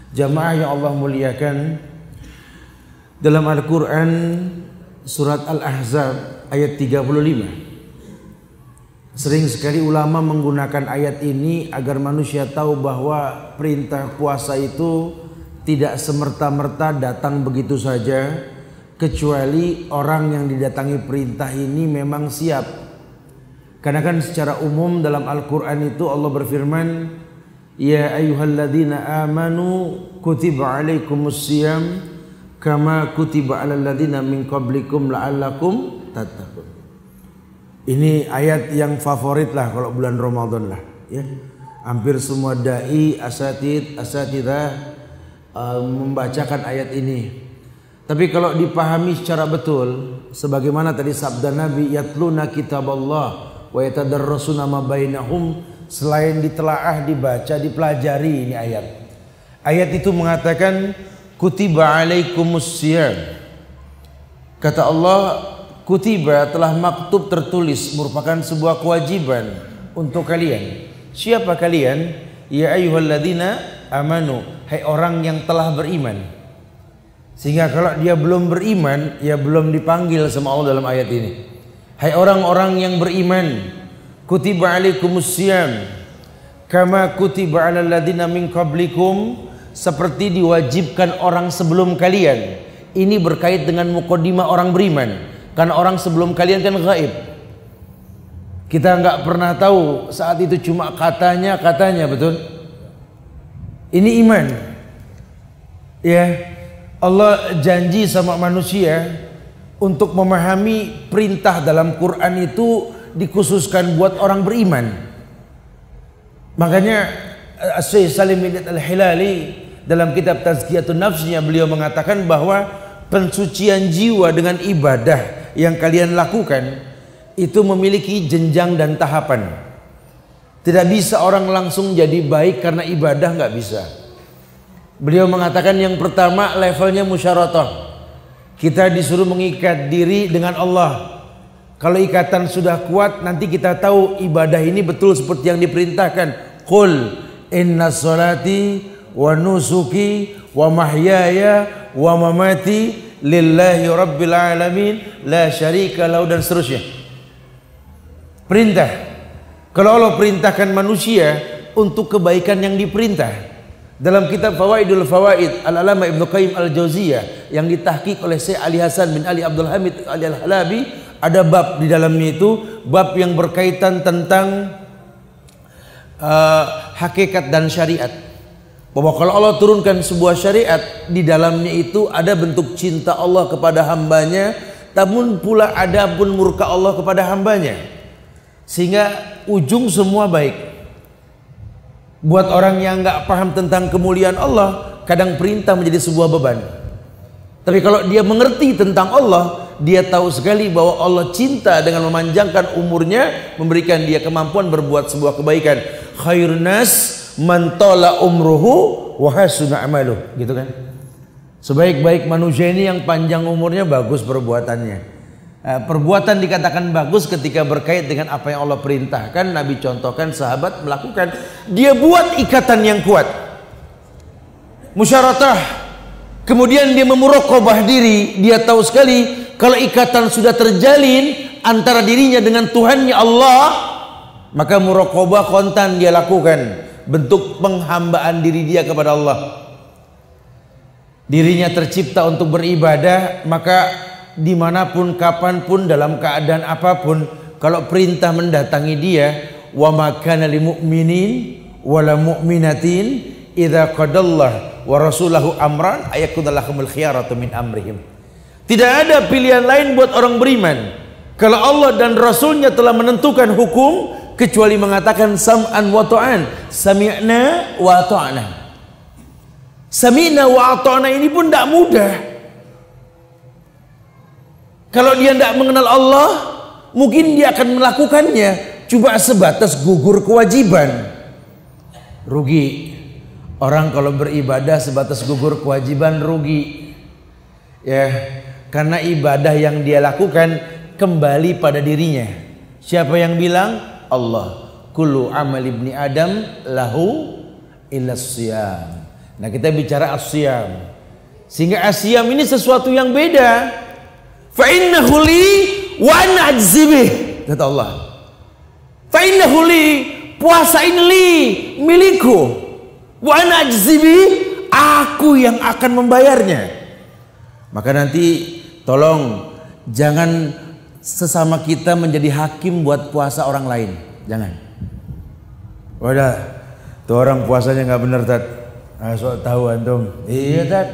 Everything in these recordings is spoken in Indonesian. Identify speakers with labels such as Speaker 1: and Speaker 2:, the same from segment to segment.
Speaker 1: Jamaah yang Allah muliakan, dalam Al-Quran surat Al-Ahzab ayat 35 sering sekali ulama menggunakan ayat ini agar manusia tahu bahwa perintah puasa itu tidak semerta-merta datang begitu saja, kecuali orang yang didatangi perintah ini memang siap. Karena kan secara umum dalam Al-Quran itu Allah berfirman, ya ayyuhalladzina amanu kutiba alaikumusiyam kama kutiba alal ladzina min qablikum la'allakum tattaqun. Ini ayat yang favorit lah kalau bulan Ramadan lah, ya. Hampir semua dai, asatidzah membacakan ayat ini. Tapi kalau dipahami secara betul, sebagaimana tadi sabda Nabi, yatluna kitaballah wa yatadarrasuna ma bainahum, selain ditelaah, dibaca, dipelajari ini ayat. Ayat itu mengatakan kutiba alaikumusiyam. Kata Allah, kutiba telah maktub, tertulis, merupakan sebuah kewajiban untuk kalian. Siapa kalian? Ya ayyuhalladzina amanu, hai orang yang telah beriman. Sehingga kalau dia belum beriman, ya belum dipanggil sama Allah dalam ayat ini. Hai orang-orang yang beriman, kutiba alaikumusiyam kama kutiba alal ladzina min qablikum, seperti diwajibkan orang sebelum kalian. Ini berkait dengan muqaddimah orang beriman. Karena orang sebelum kalian kan gaib. Kita nggak pernah tahu, saat itu cuma katanya, betul? Ini iman. Ya, Allah janji sama manusia untuk memahami perintah dalam Quran itu dikhususkan buat orang beriman. Makanya Syekh Salim bin Al-Hilali dalam kitab Tazkiyatun Nafsnya beliau mengatakan bahwa pensucian jiwa dengan ibadah yang kalian lakukan itu memiliki jenjang dan tahapan. Tidak bisa orang langsung jadi baik karena ibadah, nggak bisa. Beliau mengatakan yang pertama levelnya musyaratah. Kita disuruh mengikat diri dengan Allah. Kalau ikatan sudah kuat, nanti kita tahu ibadah ini betul seperti yang diperintahkan. Qul inna sholati wa nusuki wa mahyaya wa mamati lillahi rabbil alamin la syarika lahu, dan seterusnya. Perintah. Kalau Allah perintahkan manusia untuk kebaikan yang diperintah. Dalam kitab Fawaidul Fawaid Al-Alama Ibnu Qayyim Al-Jauziyah yang ditahqiq oleh Syekh Ali Hasan bin Ali Abdul Hamid Al-Halabi, ada bab di dalamnya itu bab yang berkaitan tentang hakikat dan syariat. Bahwa kalau Allah turunkan sebuah syariat, di dalamnya itu ada bentuk cinta Allah kepada hambanya, namun pula ada pun murka Allah kepada hambanya. Sehingga ujung semua baik. Buat orang yang nggak paham tentang kemuliaan Allah, kadang perintah menjadi sebuah beban. Tapi kalau dia mengerti tentang Allah, dia tahu sekali bahwa Allah cinta dengan memanjangkan umurnya, memberikan dia kemampuan berbuat sebuah kebaikan. Khairun nas man tala umruhu wa hasuna amaluh, gitu kan. Sebaik-baik manusia ini yang panjang umurnya, bagus perbuatannya. Perbuatan dikatakan bagus ketika berkait dengan apa yang Allah perintahkan. Nabi contohkan sahabat melakukan, dia buat ikatan yang kuat, musyaratah. Kemudian dia memuraqabah diri. Dia tahu sekali kalau ikatan sudah terjalin antara dirinya dengan Tuhannya Allah, maka muraqabah kontan dia lakukan, bentuk penghambaan diri dia kepada Allah. Dirinya tercipta untuk beribadah, maka dimanapun, kapanpun, dalam keadaan apapun, kalau perintah mendatangi dia, wa ma kana lil mu'minin wala mu'minatin idza qadallahu wa rasulahu amran ayakunallahumul khiyaratu min amrihim. Tidak ada pilihan lain buat orang beriman kalau Allah dan Rasulnya telah menentukan hukum, kecuali mengatakan sam'an wa ta'an, sami'na wa ta'na. Sami'na wa ta'na ini pun tidak mudah. Kalau dia tidak mengenal Allah, mungkin dia akan melakukannya cuma sebatas gugur kewajiban. Rugi. Orang kalau beribadah sebatas gugur kewajiban, rugi. Ya, karena ibadah yang dia lakukan kembali pada dirinya. Siapa yang bilang? Allah. Kullu amal ibni Adam lahu illa siyam. Nah, kita bicara as-siyam. Sehingga as-siyam ini sesuatu yang beda. Fa innahu li wa ana ajzi bih, kata Allah. Fa innahu li, puasa ini li, milikku. Wa ana ajzi bih, aku yang akan membayarnya. Maka nanti tolong jangan sesama kita menjadi hakim buat puasa orang lain. Jangan. Wadah, tuh orang puasanya nggak bener, Tat. Sok tahu antum. Iya, Tat.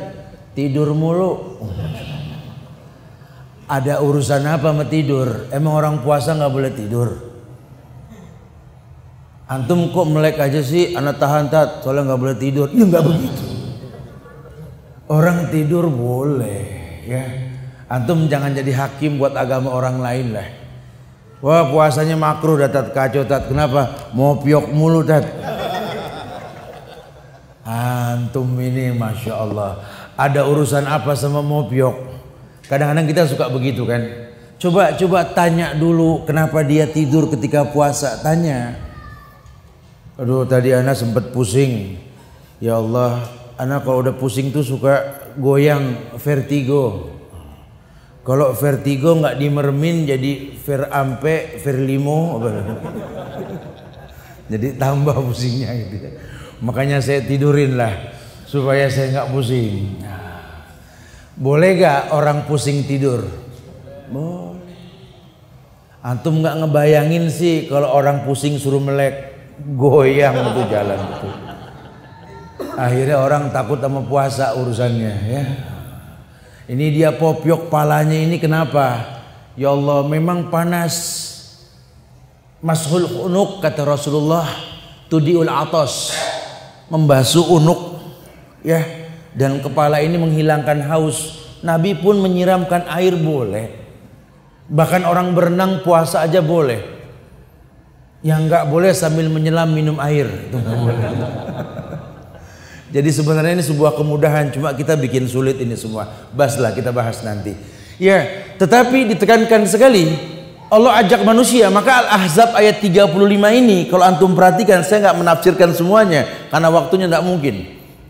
Speaker 1: Tidur mulu. Ada urusan apa sama tidur? Emang orang puasa nggak boleh tidur? Antum kok melek aja sih? Anak tahan, Tat, soalnya nggak boleh tidur. Ya nggak begitu. Orang tidur boleh, ya. Antum jangan jadi hakim buat agama orang lain lah. Wah, puasanya makruh, Tat, kacau, Tat. Kenapa? Mau piok mulu, Tat. Antum ini Masya Allah, ada urusan apa sama mau piok? Kadang-kadang kita suka begitu kan. Coba tanya dulu kenapa dia tidur ketika puasa. Tanya. Aduh, tadi ana sempat pusing. Ya Allah, ana kalau udah pusing tuh suka goyang, vertigo. Kalau vertigo nggak dimermin jadi verampe, verlimo, jadi tambah pusingnya gitu. Makanya saya tidurin lah supaya saya nggak pusing. Boleh gak orang pusing tidur? Boleh. Antum nggak ngebayangin sih kalau orang pusing suruh melek, goyang itu jalan itu. Akhirnya orang takut sama puasa urusannya, ya. Ini dia popiok palanya ini kenapa? Ya Allah, memang panas. Mashul unuk, kata Rasulullah, tudiul atos, membasuh unuk, ya, dan kepala ini menghilangkan haus. Nabi pun menyiramkan air boleh. Bahkan orang berenang puasa aja boleh. Yang nggak boleh sambil menyelam minum air, itu nggak boleh. Jadi sebenarnya ini sebuah kemudahan, cuma kita bikin sulit ini semua. Baslah, kita bahas nanti. Ya, tetapi ditekankan sekali Allah ajak manusia. Maka Al-Ahzab ayat 35 ini kalau antum perhatikan, saya nggak menafsirkan semuanya karena waktunya nggak mungkin.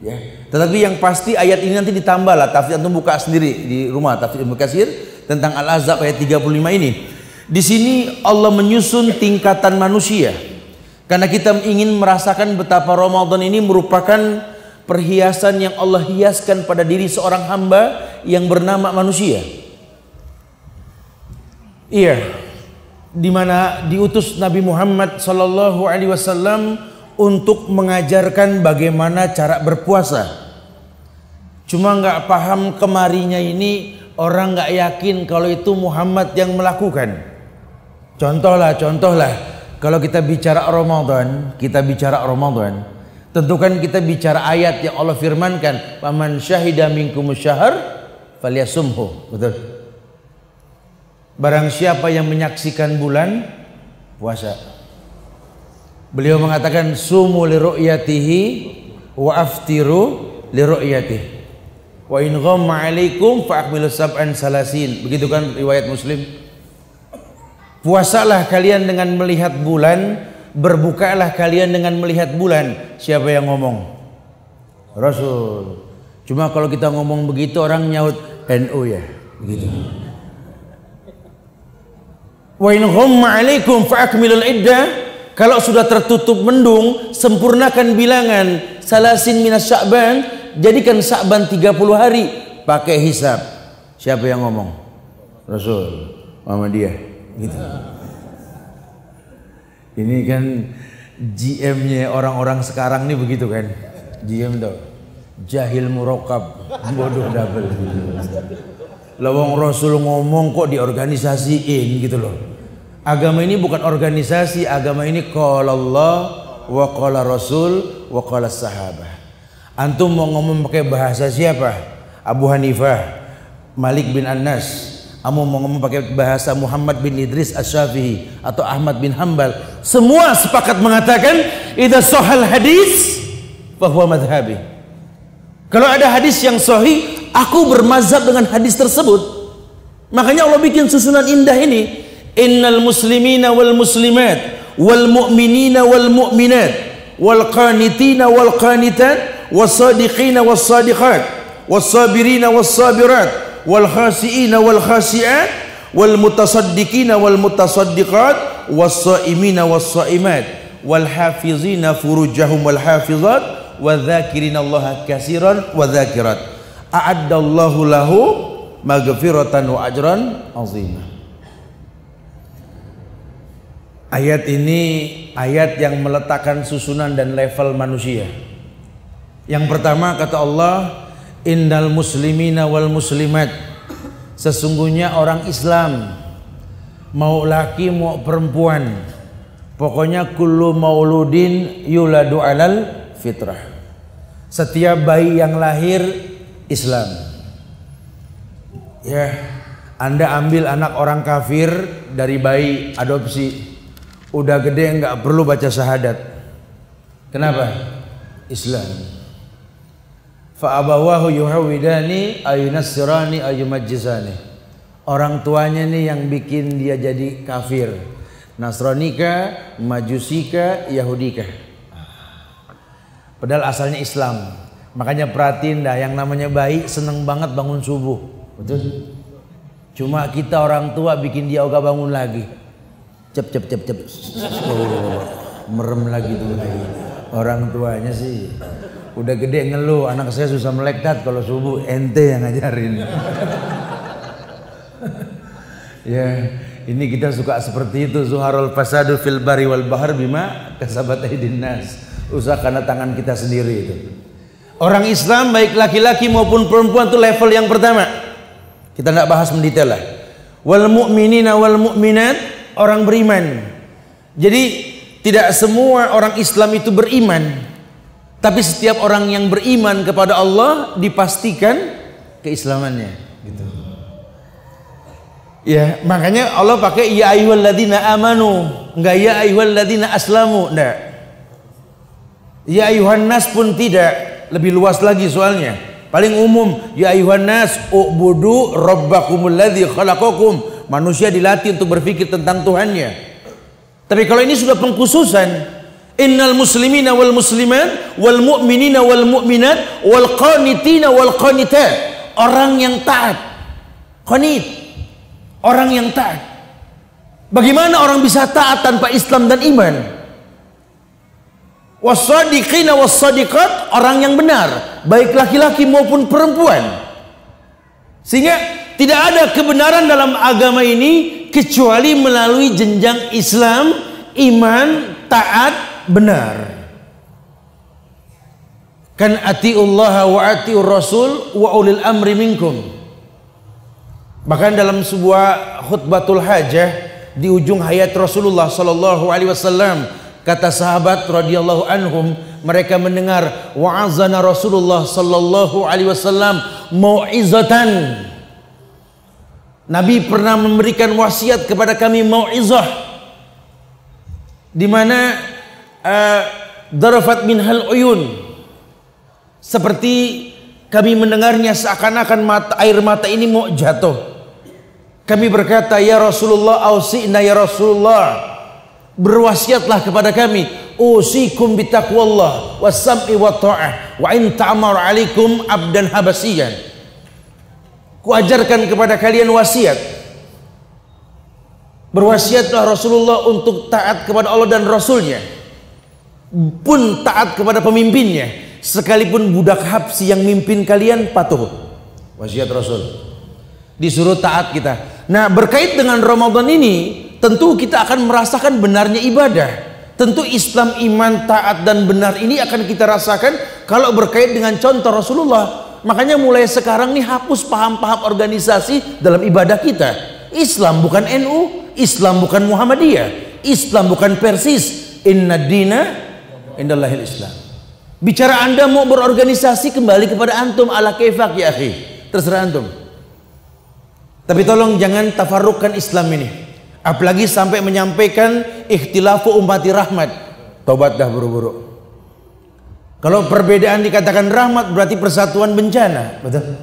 Speaker 1: Ya. Tetapi yang pasti ayat ini nanti ditambah lah, tafsir antum buka sendiri di rumah, tafsir Ibnu Katsir tentang Al-Ahzab ayat 35 ini. Di sini Allah menyusun tingkatan manusia. Karena kita ingin merasakan betapa Ramadan ini merupakan perhiasan yang Allah hiaskan pada diri seorang hamba yang bernama manusia. Iya, di mana diutus Nabi Muhammad sallallahu alaihi wasallam untuk mengajarkan bagaimana cara berpuasa. Cuma nggak paham kemarinya ini, orang nggak yakin kalau itu Muhammad yang melakukan. Contohlah, kalau kita bicara Ramadan, tentukan kita bicara ayat yang Allah firmankan, "Faman syahida minkumus syahr falyasumhu." Betul. Barang siapa yang menyaksikan bulan, puasa. Beliau mengatakan, "Sumu li ru'yatihi wa aftiru li ru'yatihi. Wa in ghamma 'alaikum fa akmilu sab'an salasin." Begitu kan riwayat Muslim. Puasalah kalian dengan melihat bulan, berbukalah kalian dengan melihat bulan. Siapa yang ngomong? Rasul. Cuma kalau kita ngomong begitu orang nyaut NU ya, begitu. Wa in ghamma 'alaikum fa akmilul iddah. Kalau sudah tertutup mendung, sempurnakan bilangan. Salasin minas Sya'ban, jadikan Sya'ban 30 hari pakai hisab. Siapa yang ngomong? Rasul. Muhammadiyah. Gitu. Ini kan GM-nya orang-orang sekarang nih begitu kan. GM tuh jahil murokab, bodoh double. Lawang Rasul ngomong kok diorganisasiin gitu loh. Agama ini bukan organisasi, agama ini qala Allah wa qala Rasul wa qala sahabah. Antum mau ngomong pakai bahasa siapa? Abu Hanifah, Malik bin Anas. Kamu mau ngomong pakai bahasa Muhammad bin Idris Asy-Syafi'i atau Ahmad bin Hambal, semua sepakat mengatakan idza sahal hadis fa huwa madhhabi. Kalau ada hadis yang sahih, aku bermazhab dengan hadis tersebut. Makanya Allah bikin susunan indah ini. Innal muslimina wal muslimat wal mu'minina wal mu'minat wal qanitina wal qanitat was-sadiqina was-sadiqat, was-sabirina was-sabirat, wal khasiina wal khasiat, wal mutasaddiqina wal mutasaddiqat, was-saimina was-saimat, wal hafizina furujahum wal hafizat, wa dzakirina Allaha katsiran wa dzakirat. A'addallahu lahu maghfiratan wa ajran 'azima. Ayat ini ayat yang meletakkan susunan dan level manusia. Yang pertama kata Allah, innal muslimina wal muslimat, sesungguhnya orang Islam, mau laki mau perempuan, pokoknya kullu mauludin yuladu alal fitrah, setiap bayi yang lahir Islam. Ya, Anda ambil anak orang kafir dari bayi adopsi, udah gede nggak perlu baca syahadat. Kenapa? Islam. Fa abawahu yuhawidani ayunassirani ayumajjisani. Orang tuanya nih yang bikin dia jadi kafir. Nasranika, Majusika, Yahudika. Padahal asalnya Islam. Makanya perhatiin dah, yang namanya bayi seneng banget bangun subuh. Betul? Cuma kita orang tua bikin dia ogah bangun lagi. Cep. Oh, merem lagi tuh lagi. Orang tuanya sih udah gede ngeluh, anak saya susah melek tat kalau subuh, ente yang ngajarin. Ya, ini kita suka seperti itu. Zuharul fasadu fil bari wal bahar bima kasabat aydin nas. Usaha karena tangan kita sendiri itu. Orang Islam baik laki-laki maupun perempuan itu level yang pertama. Kita tidak bahas mendetail lah. Wal mu'minina wal mu'minat, orang beriman. Jadi tidak semua orang Islam itu beriman, tapi setiap orang yang beriman kepada Allah dipastikan keislamannya. Gitu. Ya, makanya Allah pakai ya ayyuhalladzina amanu, enggak ya ayyuhalladzina aslamu, enggak. Ya ayyuhan nas pun tidak, lebih luas lagi soalnya. Paling umum, ya ayyuhan nas ubudu rabbakumul ladzi khalaqakum. Manusia dilatih untuk berpikir tentang Tuhannya. Tapi kalau ini sudah pengkhususan, innal muslimina wal muslimat wal mu'minina wal mu'minat wal qanitina wal qanitat, orang yang taat. Qanit, orang yang taat. Bagaimana orang bisa taat tanpa Islam dan iman? Was-sadiqina was-sadiqat, orang yang benar, baik laki-laki maupun perempuan. Sehingga tidak ada kebenaran dalam agama ini kecuali melalui jenjang Islam, iman, taat, benar. Kan atiullaha wa atiur rasul wa ulil amri minkum. Bahkan dalam sebuah khutbatul hajah di ujung hayat Rasulullah sallallahu alaihi wasallam, kata sahabat radhiyallahu anhum, mereka mendengar wa'azana Rasulullah sallallahu alaihi wasallam mau'izatan. Nabi pernah memberikan wasiat kepada kami mau'izah, di mana darafat minhal uyun, seperti kami mendengarnya seakan-akan air mata ini mau jatuh. Kami berkata, ya Rasulullah, ausi'na ya Rasulullah, berwasiatlah kepada kami, usikum bitaqwallah was-sam'i wa ta'ah wa in ta'amar alaikum abdan habasiyan. Kuajarkan kepada kalian wasiat. Berwasiatlah Rasulullah untuk taat kepada Allah dan Rasulnya, pun taat kepada pemimpinnya, sekalipun budak Habsi yang mimpin kalian patuh. Wasiat Rasul. Disuruh taat kita. Nah, berkait dengan Ramadan ini, tentu kita akan merasakan benarnya ibadah. Tentu Islam, iman, taat dan benar ini akan kita rasakan kalau berkait dengan contoh Rasulullah. Makanya mulai sekarang nih hapus paham-paham organisasi dalam ibadah kita. Islam bukan NU, Islam bukan Muhammadiyah, Islam bukan Persis. Inna dina indallahil Islam. Bicara Anda mau berorganisasi, kembali kepada antum, ala kaifak ya akhi, terserah antum. Tapi tolong jangan tafarruqkan Islam ini, apalagi sampai menyampaikan ikhtilafu ummati rahmat. Tobat dah buru-buru. Kalau perbedaan dikatakan rahmat, berarti persatuan bencana. Betul?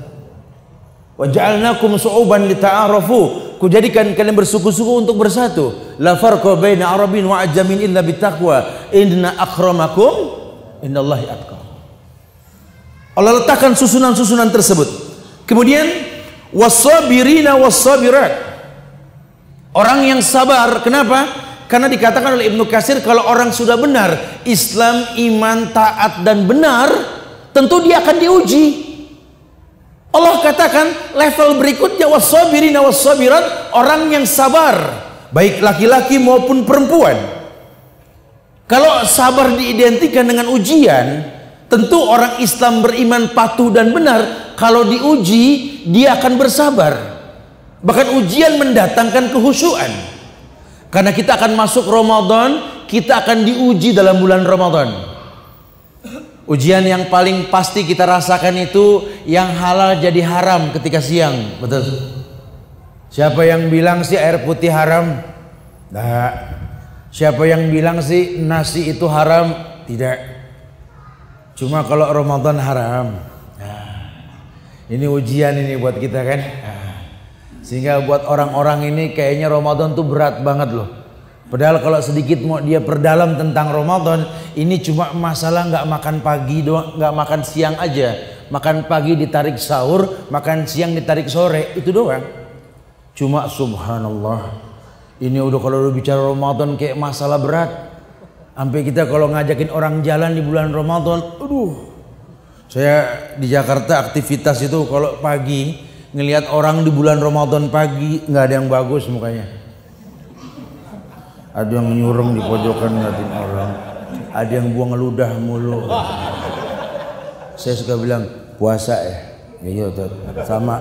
Speaker 1: Wa ja'alnakum su'uban lita'arafu. Kujadikan kalian bersuku-suku untuk bersatu. La farqa baina arabin wa ajamin illa bittaqwa. Inna akramakum innallahi atqakum. Allah letakkan susunan-susunan tersebut. Kemudian was-sabirina was-sabirat. Orang yang sabar. Kenapa? Karena dikatakan oleh Ibnu Katsir kalau orang sudah benar Islam, iman, taat dan benar, tentu dia akan diuji. Allah katakan level berikutnya was-sabirina was-sabirat, orang yang sabar, baik laki-laki maupun perempuan. Kalau sabar diidentikan dengan ujian, tentu orang Islam beriman patuh dan benar, kalau diuji dia akan bersabar. Bahkan ujian mendatangkan kehusyuan. Karena kita akan masuk Ramadan, kita akan diuji dalam bulan Ramadan. Ujian yang paling pasti kita rasakan itu yang halal jadi haram ketika siang. Betul. Siapa yang bilang sih air putih haram? Nah, siapa yang bilang sih nasi itu haram? Tidak. Cuma kalau Ramadan haram. Nah, ini ujian ini buat kita kan. Nah, sehingga buat orang-orang ini kayaknya Ramadan tuh berat banget loh. Padahal kalau sedikit mau dia perdalam tentang Ramadan, ini cuma masalah nggak makan pagi doang, nggak makan siang aja. Makan pagi ditarik sahur, makan siang ditarik sore, itu doang. Cuma subhanallah, ini udah kalau udah bicara Ramadan kayak masalah berat. Sampai kita kalau ngajakin orang jalan di bulan Ramadan, aduh. Saya di Jakarta aktivitas itu kalau pagi ngelihat orang di bulan Ramadan pagi nggak ada yang bagus mukanya. Ada yang nyurung di pojokan ngeliatin orang, ada yang buang ludah mulu. Saya suka bilang puasa ya, iya sama.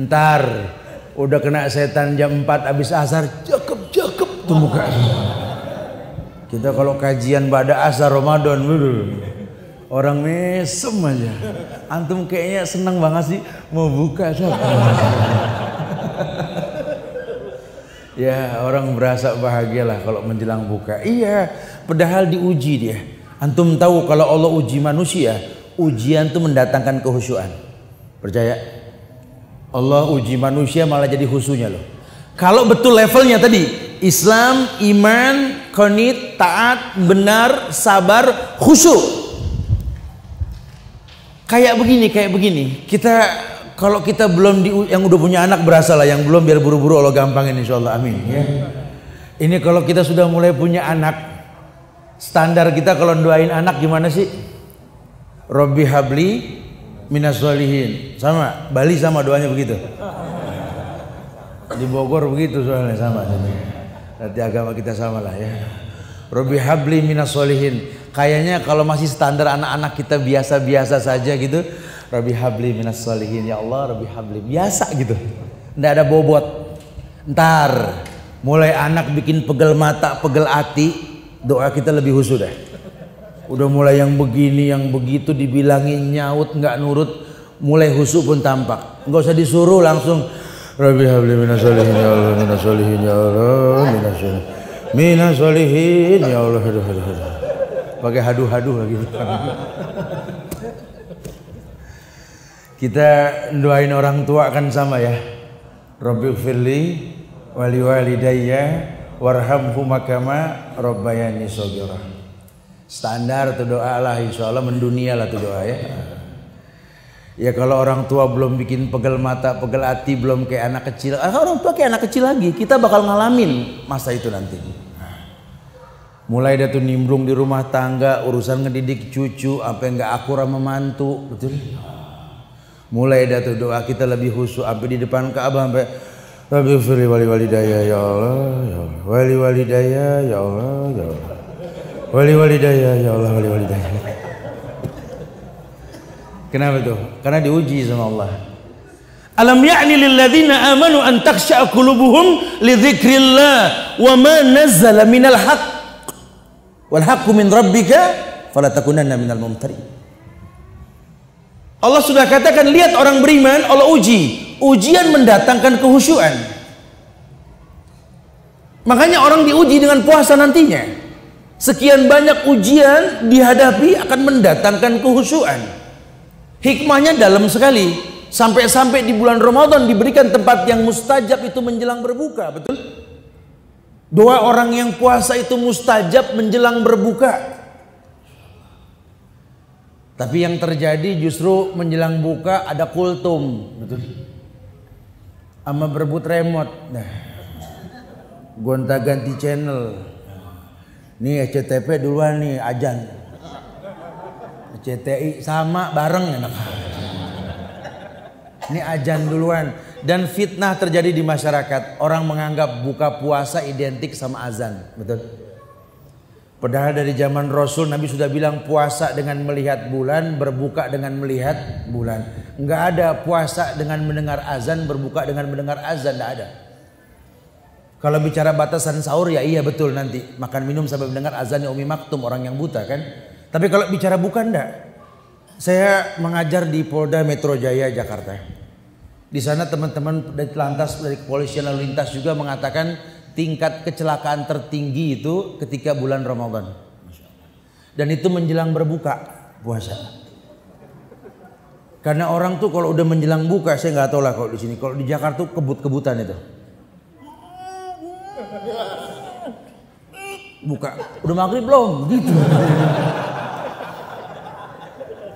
Speaker 1: Ntar udah kena setan jam 4 habis asar, cakep tuh muka. Kita kalau kajian pada asar Ramadan, orang mesem aja. Antum kayaknya seneng banget sih mau buka siapa? Ya, orang berasa bahagialah kalau menjelang buka. Iya, padahal diuji dia. Antum tahu kalau Allah uji manusia, ujian itu mendatangkan kehusyuan. Percaya? Allah uji manusia malah jadi khusyunya loh. Kalau betul levelnya tadi, Islam, iman, qanit, taat, benar, sabar, khusyuk. Kayak begini. Kalau kita belum yang udah punya anak berasa lah, yang belum biar buru-buru Allah gampangin insyaallah, amin ya. Ini kalau kita sudah mulai punya anak, standar kita kalau doain anak gimana sih? Robbi habli minas sholihin. Sama, Bali sama doanya begitu. Di Bogor begitu soalnya sama. Nanti agama kita sama lah ya. Robbi habli minas sholihin. Kayaknya kalau masih standar anak-anak kita biasa-biasa saja gitu, Rabbi habli minas sholihin, ya Allah Rabbi habli, biasa gitu, nggak ada bobot. Ntar mulai anak bikin pegel mata, pegel hati, doa kita lebih khusyuk dah. Udah mulai yang begini, yang begitu dibilangin nyaut nggak nurut, mulai khusyuk pun tampak. Nggak usah disuruh, langsung Rabbi habli minas sholihin, ya Allah minas sholihin, ya Allah minas sholihin, ya Allah. Pakai haduh-haduh lagi. Kita doain orang tua kan sama ya. Rabbighfirli wali walidayya warhamhuma kama rabbayani shaghira. Standar tuh doa lah, insyaallah mendunia lah tuh doa ya. Ya kalau orang tua belum bikin pegel mata, pegel hati, belum kayak anak kecil. Orang tua kayak anak kecil lagi, kita bakal ngalamin masa itu nanti. Mulai dia tuh nimbrung di rumah tangga, urusan ngedidik cucu, apa nggak akur sama mantu, betul? Mulai dah tuh doa kita lebih khusyuk, sampai di depan Ka'bah sampai Rabbighfirli wali walidayya ya Allah, ya Allah. Wali walidayya ya Allah, ya Allah. Wali walidayya ya Allah, wali walidayya. Kenapa tuh? Karena diuji sama Allah. Alam ya'ni lil ladzina amanu an takhsha'a qulubuhum li dzikrillah wa ma nazzala minal haqq. Wal haqqu min rabbika fala takunanna minal mumtarin. Allah sudah katakan, lihat orang beriman Allah uji. Ujian mendatangkan kehusyuan. Makanya orang diuji dengan puasa nantinya. Sekian banyak ujian dihadapi akan mendatangkan kehusyuan. Hikmahnya dalam sekali. Sampai-sampai di bulan Ramadan diberikan tempat yang mustajab itu menjelang berbuka, betul? Doa orang yang puasa itu mustajab menjelang berbuka. Tapi yang terjadi justru menjelang buka ada kultum, betul? Sama berebut remote. Nah, gonta-ganti channel. Nih SCTV duluan nih ajan. CTI sama bareng enak. Ini ajan duluan. Dan fitnah terjadi di masyarakat. Orang menganggap buka puasa identik sama azan, betul? Padahal dari zaman Rasul Nabi sudah bilang puasa dengan melihat bulan, berbuka dengan melihat bulan. Enggak ada puasa dengan mendengar azan, berbuka dengan mendengar azan, enggak ada. Kalau bicara batasan sahur ya iya betul nanti. Makan minum sampai mendengar azannya Umi Maktum, orang yang buta kan. Tapi kalau bicara buka enggak. Saya mengajar di Polda Metro Jaya Jakarta. Di sana teman-teman dari lantas dari kepolisian lalu lintas juga mengatakan tingkat kecelakaan tertinggi itu ketika bulan Ramadan. Dan itu menjelang berbuka puasa. Karena orang tuh kalau udah menjelang buka, saya nggak tahu lah kalau di sini. Kalau di Jakarta tuh kebut-kebutan itu. Buka, udah maghrib belum? Gitu.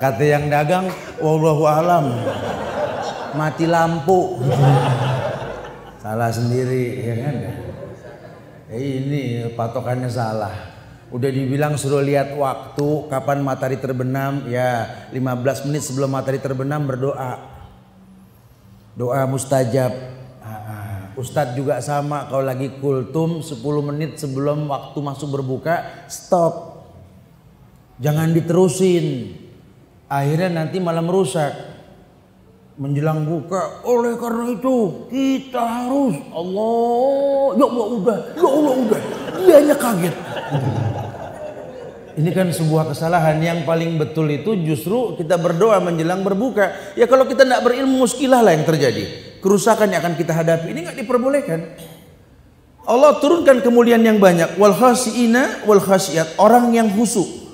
Speaker 1: Kata yang dagang, wallahu alam. Mati lampu. Salah sendiri, ya kan? Ini patokannya salah. Udah dibilang suruh lihat waktu kapan matahari terbenam, ya 15 menit sebelum matahari terbenam berdoa. Doa mustajab. Ustadz juga sama, kalau lagi kultum 10 menit sebelum waktu masuk berbuka, stop. Jangan diterusin. Akhirnya nanti malah merusak. Menjelang buka, oleh karena itu kita harus ya Allah udah, dianya kaget. Ini kan sebuah kesalahan. Yang paling betul itu justru kita berdoa menjelang berbuka. Ya kalau kita tidak berilmu muskilah lah yang terjadi. Kerusakan yang akan kita hadapi ini nggak diperbolehkan. Allah turunkan kemuliaan yang banyak. Wal khasiina wal khasiat, orang yang khusyuk.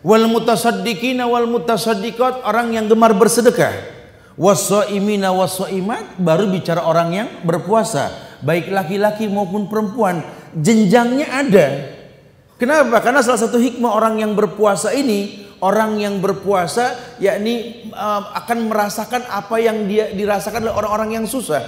Speaker 1: Wal mutasaddiqina wal mutasaddiqat, orang yang gemar bersedekah. Wassaimina wassaimat, baru bicara orang yang berpuasa, baik laki-laki maupun perempuan. Jenjangnya ada. Kenapa? Karena salah satu hikmah orang yang berpuasa ini, orang yang berpuasa yakni akan merasakan apa yang dia dirasakan oleh orang-orang yang susah.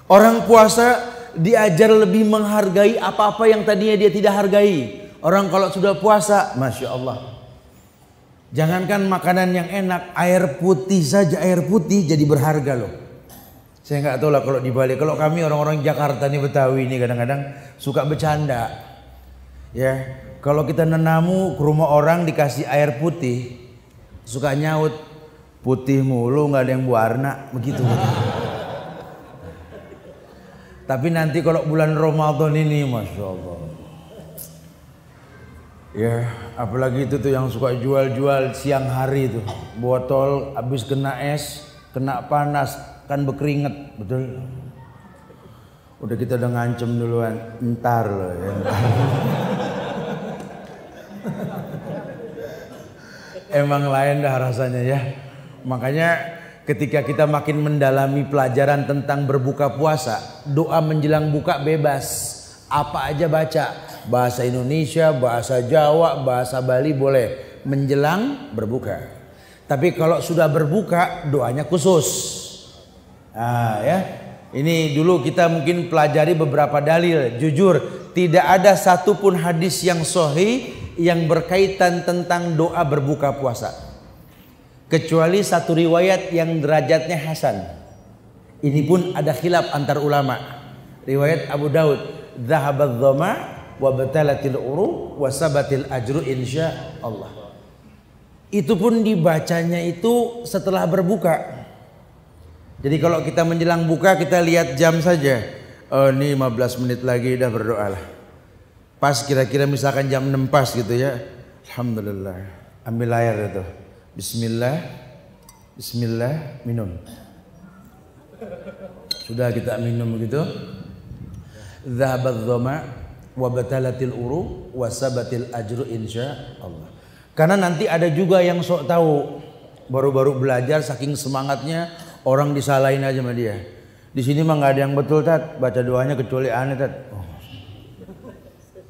Speaker 1: Orang puasa diajar lebih menghargai apa-apa yang tadinya dia tidak hargai. Orang kalau sudah puasa, Masya Allah. Jangankan makanan yang enak, air putih saja, air putih jadi berharga loh. Saya nggak tahu lah kalau di Bali. Kalau kami orang-orang Jakarta nih, Betawi ini kadang-kadang suka bercanda. Ya, kalau kita nenamu ke rumah orang dikasih air putih, suka nyaut, putih mulu nggak ada yang berwarna, begitu. Tapi nanti kalau bulan Ramadan ini, Masya Allah. Ya, apalagi itu tuh yang suka jual-jual siang hari tuh. Botol habis kena es, kena panas, kan berkeringet, betul. Udah kita udah ngancem duluan, entar loh ya. Emang lain dah rasanya ya. Makanya ketika kita makin mendalami pelajaran tentang berbuka puasa, doa menjelang buka bebas. Apa aja baca. Bahasa Indonesia, bahasa Jawa, bahasa Bali boleh menjelang berbuka. Tapi kalau sudah berbuka doanya khusus. Nah, ya. Ini dulu kita mungkin pelajari beberapa dalil. Jujur tidak ada satupun hadis yang sahih yang berkaitan tentang doa berbuka puasa. Kecuali satu riwayat yang derajatnya hasan. Ini pun ada khilaf antar ulama. Riwayat Abu Daud, "Dhahabadz dhama wa batalatil uru wa sabatil ajru insya Allah." Itu pun dibacanya itu setelah berbuka. Jadi kalau kita menjelang buka kita lihat jam saja. Oh, ini 15 menit lagi dah berdoa lah. Pas kira-kira misalkan jam 6 pas gitu ya. Alhamdulillah. Ambil air itu. Bismillah. Bismillah, minum. Sudah kita minum gitu. Dhahabadz dhama wa batalatil uru wa sabatil ajru insya Allah. Karena nanti ada juga yang sok tahu, baru-baru belajar saking semangatnya orang disalahin aja sama dia. Di sini mah nggak ada yang betul tat, baca doanya kecuali aneh tat. Oh.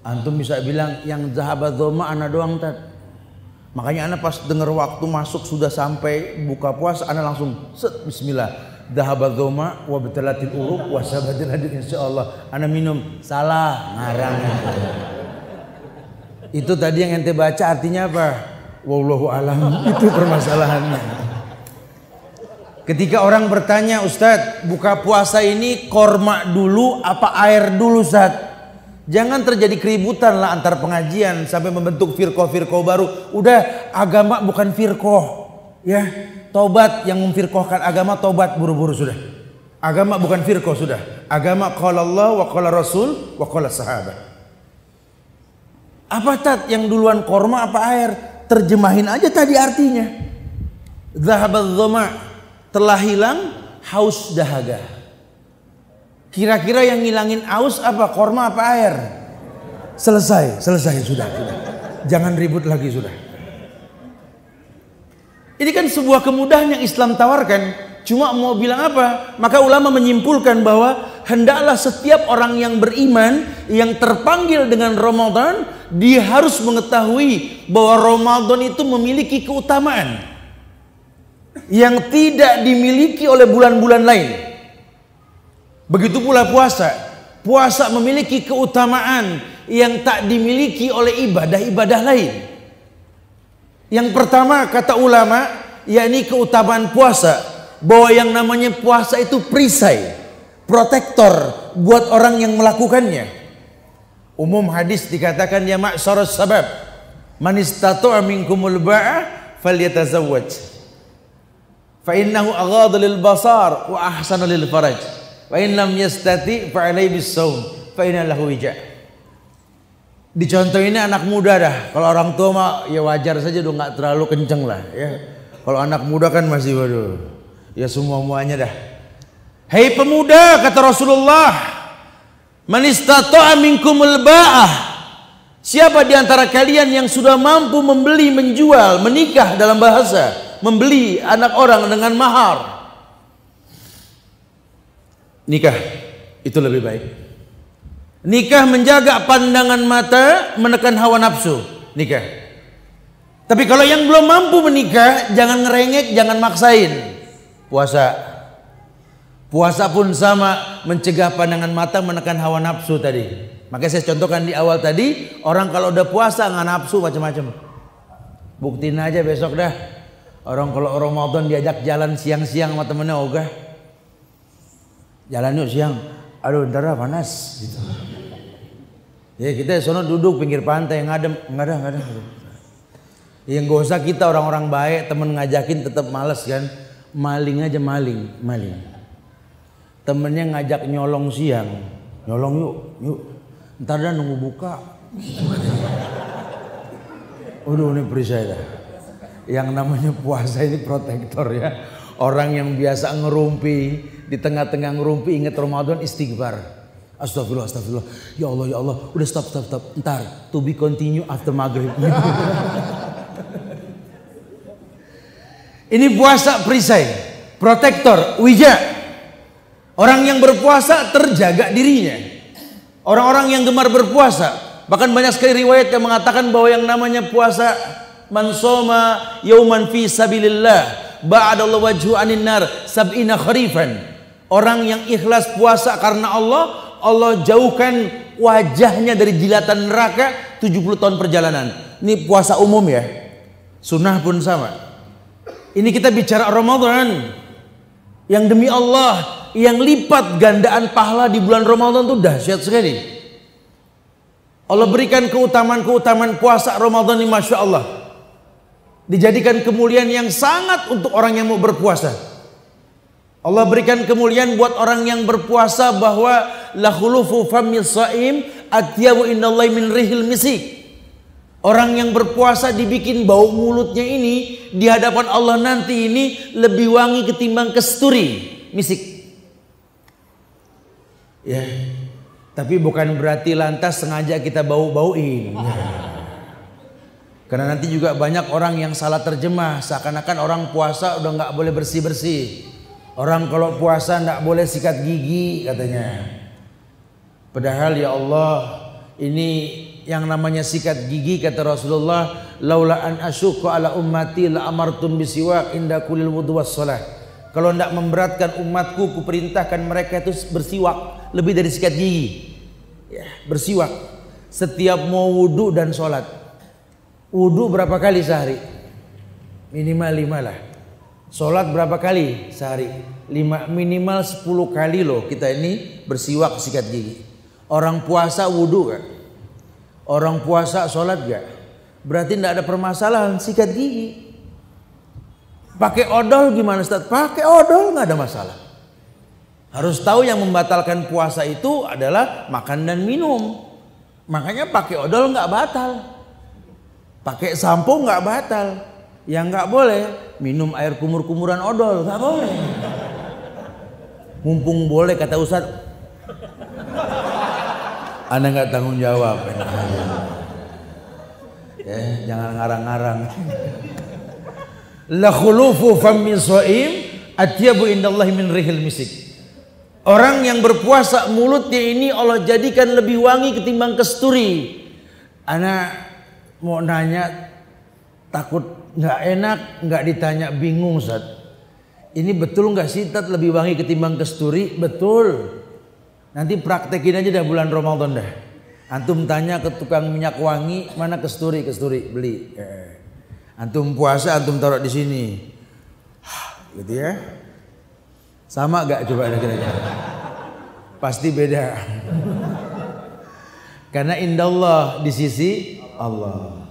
Speaker 1: Antum bisa bilang yang dhahabadz dhama ana doang tat. Makanya ana pas dengar waktu masuk sudah sampai buka puasa, ana langsung set bismillah. Dhahabadz dzama wa batalatil uruq wa sabatil hadid insyaallah. Ana minum salah ngarang. Itu tadi yang ente baca artinya apa? Wallahu alam. Itu permasalahannya. Ketika orang bertanya, Ustadz, buka puasa ini korma dulu apa air dulu, Ustadz? Jangan terjadi keributan lah antar pengajian sampai membentuk firqah-firqah baru. Udah, agama bukan firqah, ya. Tobat, yang memfirqahkan agama tobat buru-buru sudah. Agama bukan firqah sudah. Agama qala Allah wa qala Rasul wa qala sahabat. Apa tat yang duluan korma apa air? Terjemahin aja tadi artinya. Dhahabadz dzama, telah hilang haus dahaga. Kira-kira yang ngilangin haus apa? Korma apa air? Selesai sudah. Jangan ribut lagi sudah. Ini kan sebuah kemudahan yang Islam tawarkan. Cuma mau bilang apa? Maka ulama menyimpulkan bahwa hendaklah setiap orang yang beriman yang terpanggil dengan Ramadan, dia harus mengetahui bahwa Ramadan itu memiliki keutamaan yang tidak dimiliki oleh bulan-bulan lain. Begitu pula puasa. Puasa memiliki keutamaan yang tak dimiliki oleh ibadah-ibadah lain. Yang pertama kata ulama, yakni keutamaan puasa, bahwa yang namanya puasa itu perisai, protektor buat orang yang melakukannya. Umum hadis dikatakan ya ma'syaras sabab, man istata'a minkumul ba'ah falyatazawwaj. Fa innahu aghadhu lil basar wa ahsanu lil faraj. Wa in lam yastati fa alayhi bis-shaum fa inna lahu wija'. Dicontoh ini anak muda dah. Kalau orang tua mah ya wajar saja, udah nggak terlalu kenceng lah ya. Kalau anak muda kan masih waduh. Ya semua-muanya dah. Hei pemuda, kata Rasulullah, man istata'a minkumul ba'ah. Siapa di antara kalian yang sudah mampu membeli, menjual, menikah dalam bahasa, membeli anak orang dengan mahar. Nikah itu lebih baik. Nikah menjaga pandangan mata, menekan hawa nafsu. Nikah. Tapi kalau yang belum mampu menikah, jangan ngerengek, jangan maksain. Puasa. Puasa pun sama, mencegah pandangan mata, menekan hawa nafsu tadi. Makanya saya contohkan di awal tadi, orang kalau udah puasa nggak nafsu macam-macam. Buktiin aja besok dah. Orang kalau Ramadan diajak jalan siang-siang sama temennya ogah. Jalan yuk siang. Aduh ntar dah panas gitu. Ya kita sono duduk pinggir pantai ngadem, nggak ada. Yang gak usah kita orang-orang baik, temen ngajakin tetap males kan. Maling aja maling. Temennya ngajak nyolong siang, nyolong yuk. Ntar dah nunggu buka. Udah ini perisai dah. Yang namanya puasa ini protektor ya. Orang yang biasa ngerumpi, di tengah-tengah ngerumpi ingat Ramadan istighfar. Astagfirullah. Ya Allah. Udah stop. Ntar to be continue after maghrib. Ini puasa perisai, protektor, wija. Orang yang berpuasa terjaga dirinya. Orang-orang yang gemar berpuasa, bahkan banyak sekali riwayat yang mengatakan bahwa yang namanya puasa, man shoma yauman fi sabilillah ba'adallahu wajhu anin nar sab'ina kharifan. Orang yang ikhlas puasa karena Allah jauhkan wajahnya dari jilatan neraka 70 tahun perjalanan. Ini puasa umum ya. Sunnah pun sama. Ini kita bicara Ramadan yang demi Allah, yang lipat gandaan pahala di bulan Ramadan itu dahsyat sekali. Allah berikan keutamaan puasa Ramadan ini, Masya Allah. Dijadikan kemuliaan yang sangat untuk orang yang mau berpuasa. Allah berikan kemuliaan buat orang yang berpuasa bahwa la khulufu fammis shaim atyabu indallahi min rihil misik. Orang yang berpuasa dibikin bau mulutnya ini di hadapan Allah nanti ini lebih wangi ketimbang kesturi, misik. Ya. Tapi bukan berarti lantas sengaja kita bau-bauin. Ya. Karena nanti juga banyak orang yang salah terjemah, seakan-akan orang puasa udah nggak boleh bersih-bersih. Orang kalau puasa nggak boleh sikat gigi katanya. Padahal ya Allah, ini yang namanya sikat gigi kata Rasulullah laula an asyqa ala ummati la amartum bisiwak inda kulil wudu was shalah. Kalau tidak memberatkan umatku, kuperintahkan mereka itu bersiwak lebih dari sikat gigi. Ya, bersiwak setiap mau wudu dan sholat. Wudu berapa kali sehari? Minimal 5 lah. Sholat berapa kali sehari? 5, minimal 10 kali loh kita ini bersiwak sikat gigi. Orang puasa wudu gak? Orang puasa sholat gak? Berarti tidak ada permasalahan sikat gigi. Pakai odol gimana Ustaz? Pakai odol nggak ada masalah. Harus tahu yang membatalkan puasa itu adalah makan dan minum. Makanya pakai odol nggak batal. Pakai sampo nggak batal. Yang nggak boleh minum air kumur-kumuran odol, nggak boleh. Mumpung boleh kata Ustaz, Anda nggak tanggung jawab. Ya, jangan ngarang-ngarang. La khulufu fammi shaim atyabu indallahi min rihil misik. Orang yang berpuasa mulutnya ini Allah jadikan lebih wangi ketimbang kesturi. Ana mau nanya, takut nggak enak, nggak ditanya bingung Ustaz. Ini betul nggak sih Tat lebih wangi ketimbang kesturi? Betul. Nanti praktekin aja dah bulan Ramadan dah. Antum tanya ke tukang minyak wangi, mana kesturi beli. Antum puasa, antum taruh di sini, gitu ya. Sama gak coba kira-kira? Pasti beda. Karena indallah di sisi Allah.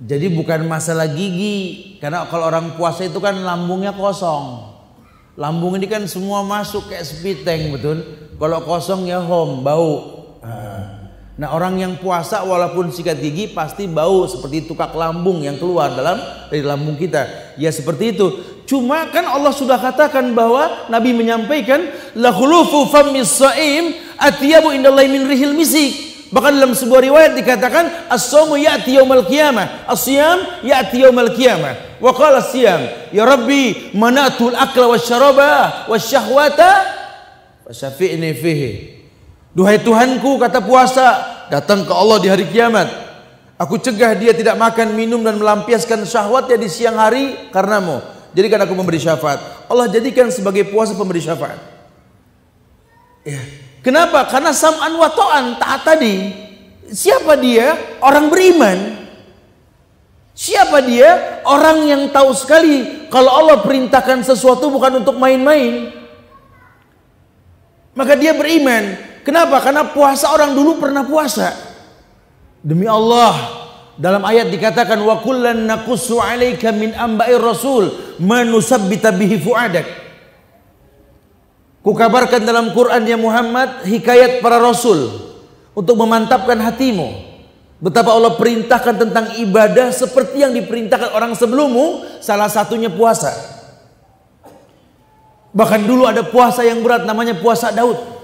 Speaker 1: Jadi bukan masalah gigi. Karena kalau orang puasa itu kan lambungnya kosong. Lambung ini kan semua masuk kayak sepiteng, betul? Kalau kosong ya bau. Nah orang yang puasa walaupun sikat gigi pasti bau seperti tukak lambung yang keluar dari lambung kita. Ya seperti itu. Cuma kan Allah sudah katakan bahwa Nabi menyampaikan la khulufu fammis shaim atyabu indallahi min rihil misik. Bahkan dalam sebuah riwayat dikatakan as-shaumu ya'ti yaumal qiyamah, as-shiyam ya'ti yaumal qiyamah. Wa qala as-shiyam ya rabbi manatul akla wasyaraba wasyahwata fasyafi'ni fihi. Duhai Tuhanku, kata puasa, datang ke Allah di hari kiamat. Aku cegah dia tidak makan, minum dan melampiaskan syahwatnya di siang hari karenamu. Jadikan aku memberi syafaat. Allah jadikan sebagai puasa pemberi syafaat. Ya. Kenapa? Karena sam'an wa ta'an, taat tadi. Siapa dia? Orang beriman. Siapa dia? Orang yang tahu sekali kalau Allah perintahkan sesuatu bukan untuk main-main. Maka dia beriman. Kenapa? Karena puasa orang dulu pernah puasa. Demi Allah, dalam ayat dikatakan wa kullan naqussu 'alaika min amba'ir rasul ma nusabbita bihi fu'adak. Kukabarkan dalam Quran ya Muhammad hikayat para rasul untuk memantapkan hatimu. Betapa Allah perintahkan tentang ibadah seperti yang diperintahkan orang sebelummu, salah satunya puasa. Bahkan dulu ada puasa yang berat namanya puasa Daud.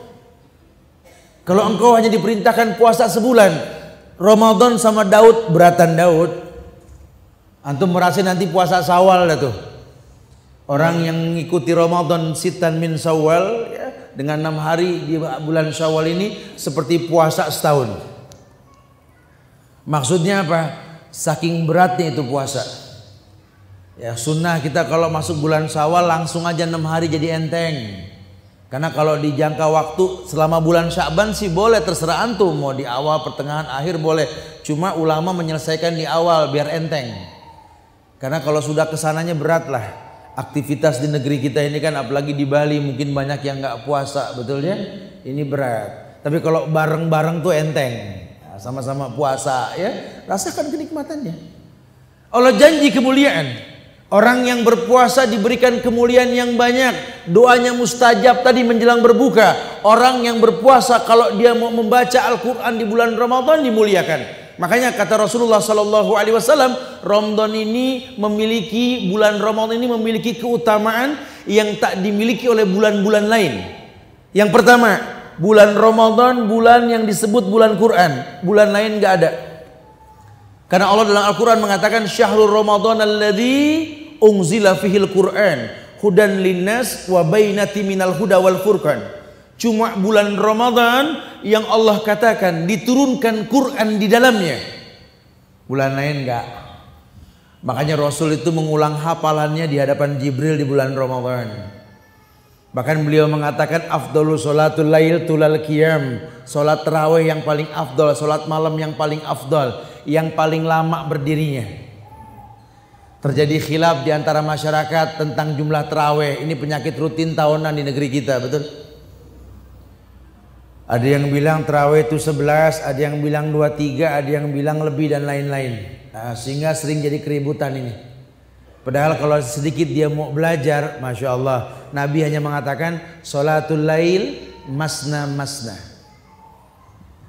Speaker 1: Kalau engkau hanya diperintahkan puasa sebulan, Ramadan sama Daud, beratan Daud. Antum merasa nanti puasa Syawal dah tuh. Orang yang mengikuti Ramadan sitan min Syawal ya, dengan 6 hari di bulan Syawal ini seperti puasa setahun. Maksudnya apa? Saking beratnya itu puasa. Ya sunnah kita kalau masuk bulan Syawal langsung aja 6 hari jadi enteng. Karena kalau dijangka waktu selama bulan Sya'ban sih boleh, terserah antum mau di awal, pertengahan, akhir boleh. Cuma ulama menyelesaikan di awal biar enteng. Karena kalau sudah kesananya berat lah. Aktivitas di negeri kita ini kan apalagi di Bali mungkin banyak yang nggak puasa, betul ya? Ini berat. Tapi kalau bareng-bareng tuh enteng. Sama-sama puasa ya, rasakan kenikmatannya. Allah janji kemuliaan. Orang yang berpuasa diberikan kemuliaan yang banyak. Doanya mustajab tadi menjelang berbuka. Orang yang berpuasa kalau dia mau membaca Al-Quran di bulan Ramadan dimuliakan. Makanya kata Rasulullah SAW, Ramadan ini memiliki, bulan Ramadan ini memiliki keutamaan yang tak dimiliki oleh bulan-bulan lain. Yang pertama, bulan Ramadan bulan yang disebut bulan Quran. Bulan lain gak ada. Karena Allah dalam Al-Quran mengatakan Syahrul Ramadan alladzi unzila fihil Quran hudan linnas wa bainati minal huda wal furqan. Cuma bulan Ramadan yang Allah katakan diturunkan Quran di dalamnya. Bulan lain enggak. Makanya Rasul itu mengulang hafalannya di hadapan Jibril di bulan Ramadan. Bahkan beliau mengatakan afdhalu sholatul lail tulal qiyam. Salat tarawih yang paling afdal, salat malam yang paling afdal, yang paling lama berdirinya. Terjadi khilaf di antara masyarakat tentang jumlah tarawih. Ini penyakit rutin tahunan di negeri kita, betul? Ada yang bilang tarawih itu 11, ada yang bilang 23, ada yang bilang lebih dan lain-lain. Nah, sehingga sering jadi keributan ini. Padahal kalau sedikit dia mau belajar, Masya Allah, Nabi hanya mengatakan sholatul lail masna masna.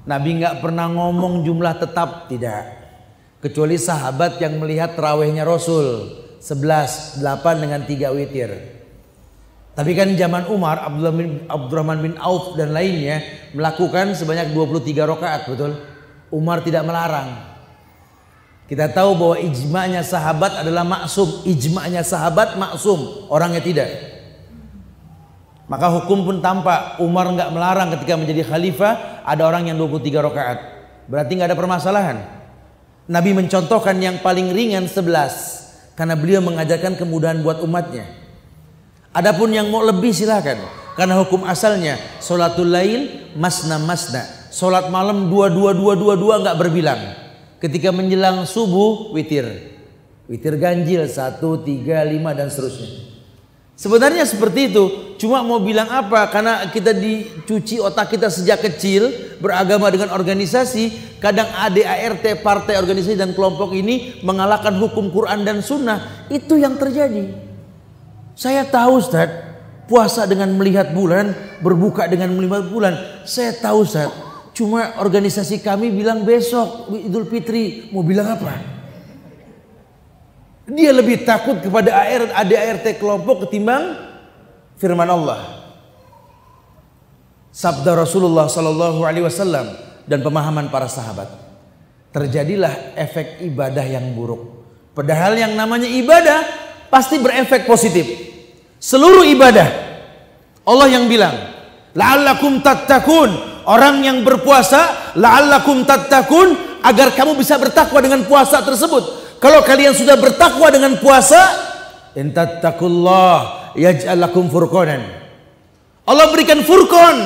Speaker 1: Nabi nggak pernah ngomong jumlah tetap, tidak. Kecuali sahabat yang melihat tarawihnya Rasul 11, 8 dengan 3 witir. Tapi kan zaman Umar, Abdurrahman bin Auf dan lainnya melakukan sebanyak 23 rakaat, betul? Umar tidak melarang. Kita tahu bahwa ijma'nya sahabat adalah maksum. Ijma'nya sahabat maksum, orangnya tidak. Maka hukum pun tampak. Umar nggak melarang ketika menjadi khalifah ada orang yang 23 rakaat. Berarti nggak ada permasalahan. Nabi mencontohkan yang paling ringan 11 karena beliau mengajarkan kemudahan buat umatnya. Adapun yang mau lebih silakan, karena hukum asalnya sholatul lail masna masna. Sholat malam 22 nggak berbilang. Ketika menjelang subuh witir. Witir ganjil 1, 3, 5 dan seterusnya. Sebenarnya seperti itu. Cuma mau bilang apa? Karena kita dicuci otak kita sejak kecil beragama dengan organisasi. Kadang ADART, partai, organisasi dan kelompok ini mengalahkan hukum Quran dan Sunnah. Itu yang terjadi. Saya tahu Ustaz, puasa dengan melihat bulan, berbuka dengan melihat bulan. Saya tahu Ustaz. Cuma organisasi kami bilang besok Idul Fitri. Mau bilang apa? Dia lebih takut kepada ADART kelompok ketimbang firman Allah. Sabda Rasulullah Sallallahu Alaihi Wasallam dan pemahaman para sahabat. Terjadilah efek ibadah yang buruk. Padahal yang namanya ibadah pasti berefek positif. Seluruh ibadah Allah yang bilang, la'allakum tattaqun. Orang yang berpuasa, la'allakum tattaqun, agar kamu bisa bertakwa dengan puasa tersebut. Kalau kalian sudah bertakwa dengan puasa, in tattaqullah yaj'al lakum furqanan. Allah berikan furqan.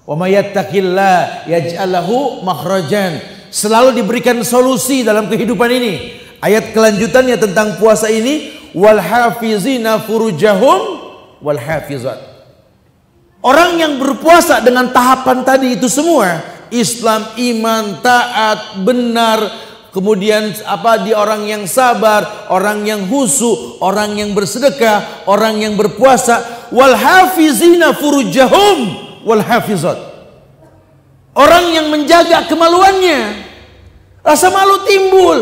Speaker 1: Wa may yattaqillah yaj'al lahu makhrajan. Selalu diberikan solusi dalam kehidupan ini. Ayat kelanjutannya tentang puasa ini, wal hafizina furujahum wal hafizat. Orang yang berpuasa dengan tahapan tadi itu semua, Islam, iman, taat, benar, kemudian dia orang yang sabar, orang yang khusyuk, orang yang bersedekah, orang yang berpuasa, wal hafizina furujahum wal hafizat. Orang yang menjaga kemaluannya. Rasa malu timbul.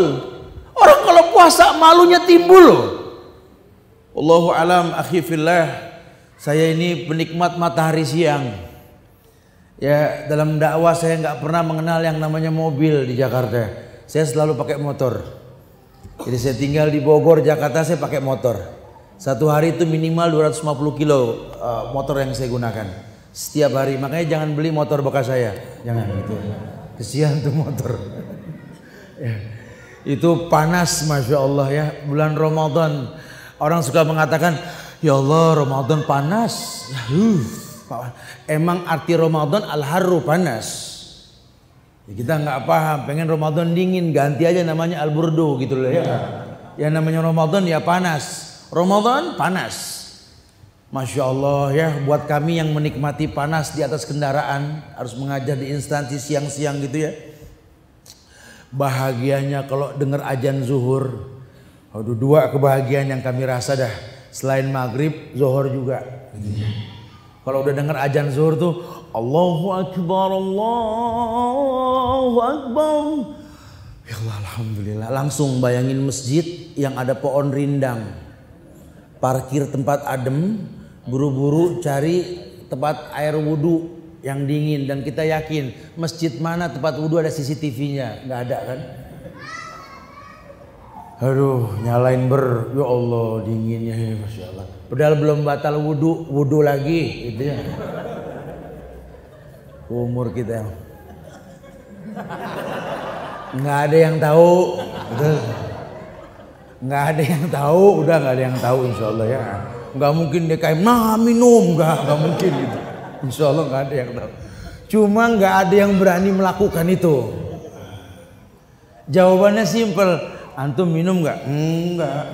Speaker 1: Orang kalau puasa malunya timbul. Wallahu alam, akhi fillah. Saya ini penikmat matahari siang. Ya, dalam dakwah saya nggak pernah mengenal yang namanya mobil di Jakarta. Saya selalu pakai motor. Jadi saya tinggal di Bogor, Jakarta, saya pakai motor. Satu hari itu minimal 250 kilo motor yang saya gunakan setiap hari. Makanya jangan beli motor bekas saya, jangan gitu. Kesian tuh motor. Ya. Itu panas, Masya Allah ya. Bulan Ramadan orang suka mengatakan, ya Allah, Ramadan panas. Emang arti Ramadan al-harru, panas. Ya, kita nggak paham, pengen Ramadan dingin, ganti aja namanya al-burdu gitu loh ya. Ya namanya Ramadan ya panas. Ramadan panas. Masya Allah ya, buat kami yang menikmati panas di atas kendaraan, harus mengajar di instansi siang-siang gitu ya. Bahagianya kalau dengar azan zuhur. Aduh, dua kebahagiaan yang kami rasa dah. Selain maghrib, zuhur juga. Kalau udah dengar azan zuhur tuh, Allahu Akbar, Allahu Akbar. Ya Allah, alhamdulillah. Langsung bayangin masjid yang ada pohon rindang, parkir tempat adem, buru-buru cari tempat air wudhu yang dingin, dan kita yakin masjid mana tempat wudhu ada CCTV-nya, nggak ada kan? Aduh, nyalain ya Allah dinginnya ini, Masya Allah. Padahal belum batal wudhu lagi, gitu ya. Umur kita nggak ada yang tahu. Betul. Nggak ada yang tahu, udah nggak ada yang tahu insya Allah ya. Nggak mungkin DKM, nah minum, nggak mungkin gitu. Insya Allah nggak ada yang tahu. Cuma nggak ada yang berani melakukan itu. Jawabannya simpel, antum minum nggak? Enggak.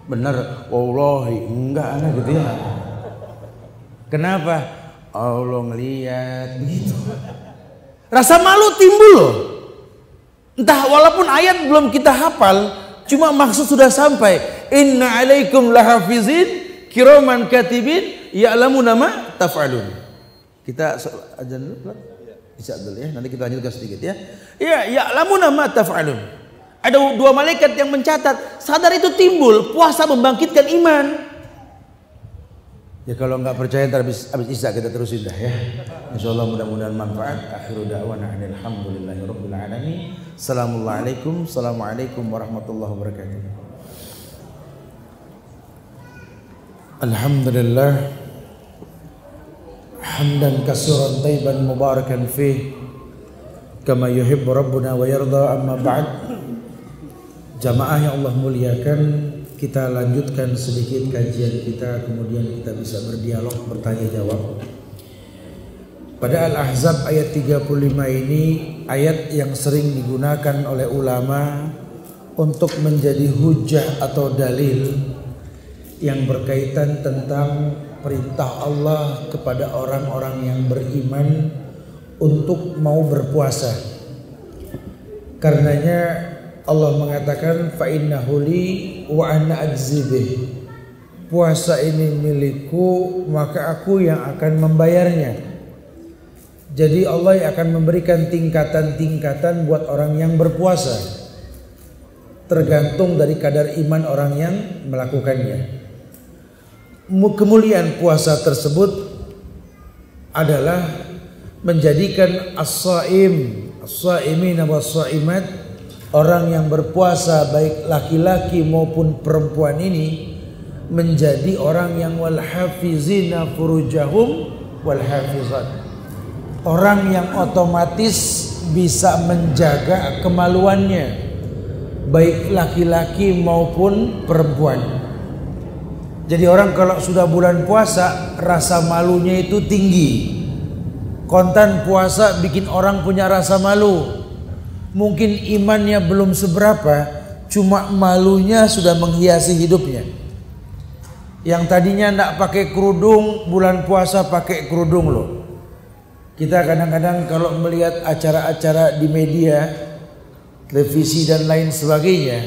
Speaker 1: Bener, wallahi enggak, anak gitu ya. Kenapa? Allah ngeliat begitu. Rasa malu timbul loh. Entah walaupun ayat belum kita hafal, cuma maksud sudah sampai. Inna alaikum lahafizin kiraman katibin ya'lamuna ma taf'alun. Kita ajan dulu, bisa dulu ya. Nanti kita lanjutkan sedikit ya. Ya, ya'lamuna ma taf'alun. Ada dua malaikat yang mencatat. Sadar itu timbul, puasa membangkitkan iman. Ya kalau nggak percaya ntar habis isya kita terusin dah ya. Insyaallah mudah-mudahan manfaat. Akhiru da'wana alhamdulillahirabbil alamin. Assalamualaikum warahmatullahi wabarakatuh. Alhamdulillah hamdan katsiran thayyiban mubarakan fih kama yuhibbu rabbuna wa yarda, amma ba'd. Jamaah yang Allah muliakan, kita lanjutkan sedikit kajian kita, kemudian kita bisa berdialog, bertanya jawab. Pada Al-Ahzab ayat 35 ini ayat yang sering digunakan oleh ulama untuk menjadi hujah atau dalil yang berkaitan tentang perintah Allah kepada orang-orang yang beriman untuk mau berpuasa. Karenanya Allah mengatakan fa innahu li wa ana ajzi bih. Puasa ini milikku, maka aku yang akan membayarnya. Jadi Allah yang akan memberikan tingkatan-tingkatan buat orang yang berpuasa, tergantung dari kadar iman orang yang melakukannya. Kemuliaan puasa tersebut adalah menjadikan as-shaimin was-shaimat, orang yang berpuasa baik laki-laki maupun perempuan ini menjadi orang yang wal hafizina furujahum wal hafizat, orang yang otomatis bisa menjaga kemaluannya baik laki-laki maupun perempuan. Jadi orang kalau sudah bulan puasa rasa malunya itu tinggi. Kontan puasa bikin orang punya rasa malu. Mungkin imannya belum seberapa, cuma malunya sudah menghiasi hidupnya. Yang tadinya tidak pakai kerudung, bulan puasa pakai kerudung loh. Kita kadang-kadang kalau melihat acara-acara di media, televisi dan lain sebagainya,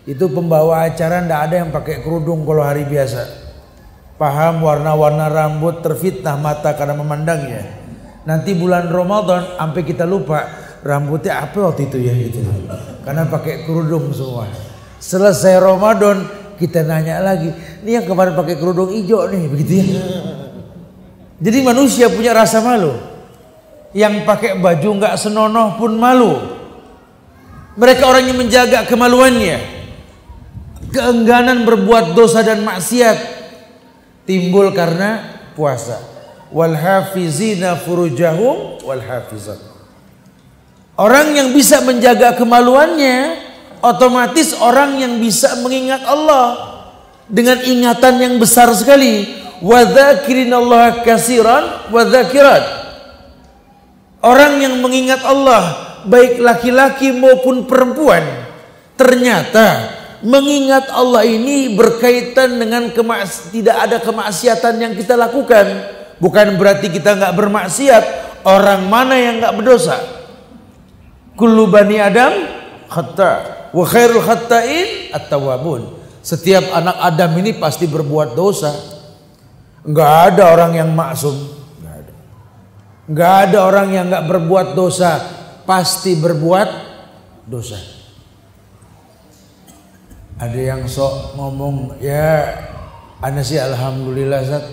Speaker 1: itu pembawa acara tidak ada yang pakai kerudung kalau hari biasa. Paham warna-warna rambut, terfitnah mata karena memandangnya. Nanti bulan Ramadan sampai kita lupa rambutnya apa waktu itu ya gitu. Karena pakai kerudung semua. Selesai Ramadan kita nanya lagi, ini yang kemarin pakai kerudung hijau nih, begitu ya. Jadi manusia punya rasa malu. Yang pakai baju nggak senonoh pun malu. Mereka orang yang menjaga kemaluannya. Keengganan berbuat dosa dan maksiat timbul karena puasa. Wal hafizina furujahum wal hafizat. Orang yang bisa menjaga kemaluannya otomatis orang yang bisa mengingat Allah dengan ingatan yang besar sekali. Wa dzakirinallaha katsiran wa dzakirat. Orang yang mengingat Allah baik laki-laki maupun perempuan, ternyata mengingat Allah ini berkaitan dengan tidak ada kemaksiatan yang kita lakukan. Bukan berarti kita nggak bermaksiat. Orang mana yang nggak berdosa? Kullu bani Adam khata wa khairul khata'in at-tawwabun. Setiap anak Adam ini pasti berbuat dosa. Nggak ada orang yang maksum. Nggak ada orang yang nggak berbuat dosa. Pasti berbuat dosa. Ada yang sok ngomong, ya ana sih alhamdulillah Zat,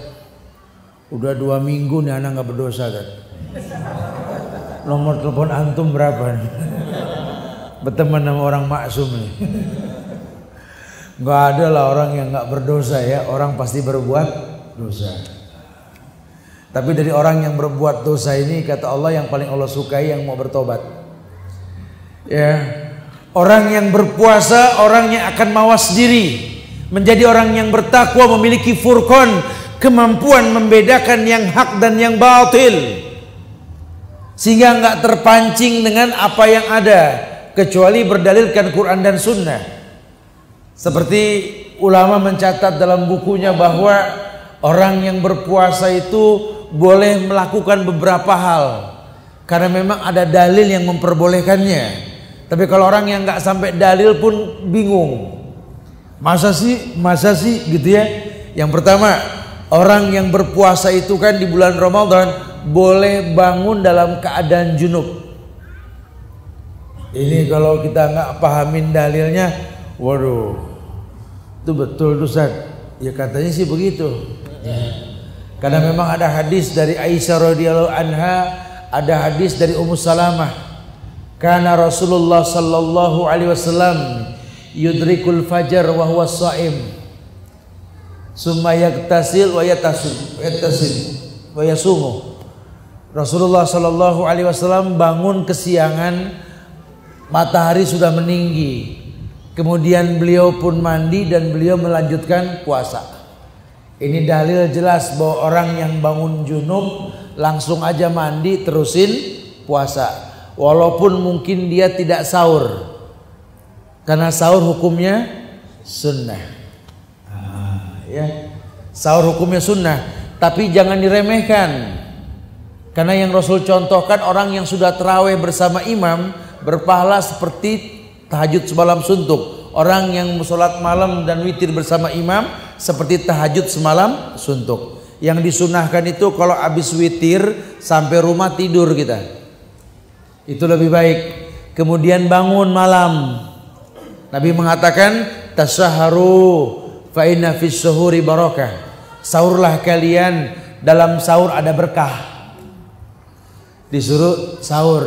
Speaker 1: udah 2 minggu nih anak nggak berdosa kan. Nomor telepon antum berapa nih? Berteman sama orang maksum nih. Nggak ada lah orang yang nggak berdosa ya, orang pasti berbuat dosa. Tapi dari orang yang berbuat dosa ini kata Allah yang paling Allah sukai yang mau bertobat. Ya, Orang yang berpuasa orang yang akan mawas diri, menjadi orang yang bertakwa, memiliki furqan, kemampuan membedakan yang hak dan yang batil, sehingga nggak terpancing dengan apa yang ada kecuali berdalilkan Quran dan Sunnah. Seperti ulama mencatat dalam bukunya bahwa orang yang berpuasa itu boleh melakukan beberapa hal karena memang ada dalil yang memperbolehkannya. Tapi kalau orang yang nggak sampai dalil pun bingung, masa sih gitu ya. Yang pertama, orang yang berpuasa itu kan di bulan Ramadan boleh bangun dalam keadaan junub. Ini kalau kita nggak pahamin dalilnya, waduh, itu betul tuh Ustaz. Ya katanya sih begitu. Karena memang ada hadis dari Aisyah radhiyallahu anha, ada hadis dari Ummu Salamah. Kana Rasulullah sallallahu alaihi wasallam yudrikul fajar wa huwa shaim. Summa yaktasil wa yatasil wa yasumu. Rasulullah sallallahu alaihi wasallam bangun kesiangan, matahari sudah meninggi. Kemudian beliau pun mandi dan beliau melanjutkan puasa. Ini dalil jelas bahwa orang yang bangun junub langsung aja mandi terusin puasa. Walaupun mungkin dia tidak sahur, karena sahur hukumnya sunnah. Ya, sahur hukumnya sunnah, tapi jangan diremehkan. Karena yang Rasul contohkan orang yang sudah tarawih bersama imam berpahala seperti tahajud semalam suntuk. Orang yang sholat malam dan witir bersama imam seperti tahajud semalam suntuk. Yang disunahkan itu kalau habis witir sampai rumah tidur kita. Itu lebih baik. Kemudian bangun malam. Nabi mengatakan tasahharu fa inna fis suhuri barakah. Sahurlah kalian, dalam sahur ada berkah. Disuruh sahur.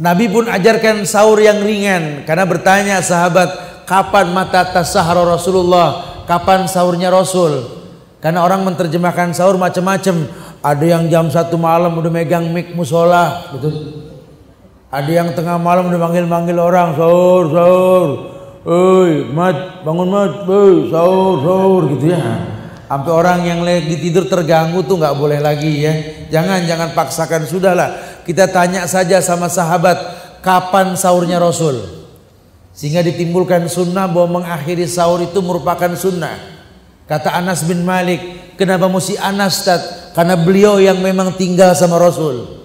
Speaker 1: Nabi pun ajarkan sahur yang ringan, karena bertanya sahabat, kapan mata tasahhara Rasulullah? Kapan sahurnya Rasul? Karena orang menerjemahkan sahur macam-macam. Ada yang jam 1 malam udah megang mic musola, gitu. Ada yang tengah malam udah manggil orang, sahur, mat, bangun mat, sahur, gitu ya. Sampai orang yang lagi tidur terganggu tuh nggak boleh lagi ya. Jangan paksakan, sudahlah. Kita tanya saja sama sahabat, kapan sahurnya Rasul? Sehingga ditimbulkan sunnah bahwa mengakhiri sahur itu merupakan sunnah. Kata Anas bin Malik, kenapa mesti Anas, Tad? Karena beliau yang memang tinggal sama Rasul.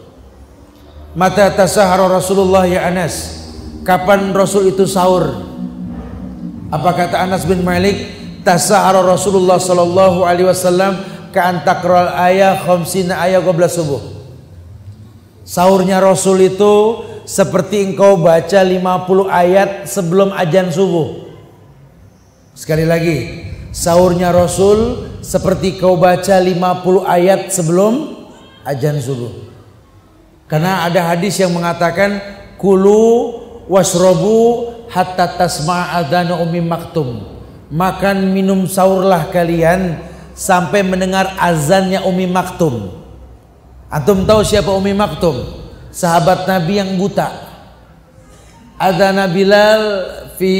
Speaker 1: Mata tasahhara Rasulullah ya Anas? Kapan Rasul itu sahur? Apa kata Anas bin Malik? Tasahhara Rasulullah sallallahu alaihi wasallam ka antaqral ayat 50 ayat qabla subuh. Sahurnya Rasul itu seperti engkau baca 50 ayat sebelum azan subuh. Sekali lagi, sahurnya Rasul seperti kau baca 50 ayat sebelum azan subuh. Karena ada hadis yang mengatakan kulu wasrobu hatta tasma'a adzana ummi maktum. Makan minum sahurlah kalian sampai mendengar azannya Ummi Maktum. Antum tahu siapa Ummi Maktum? Sahabat Nabi yang buta. Adzana Bilal fi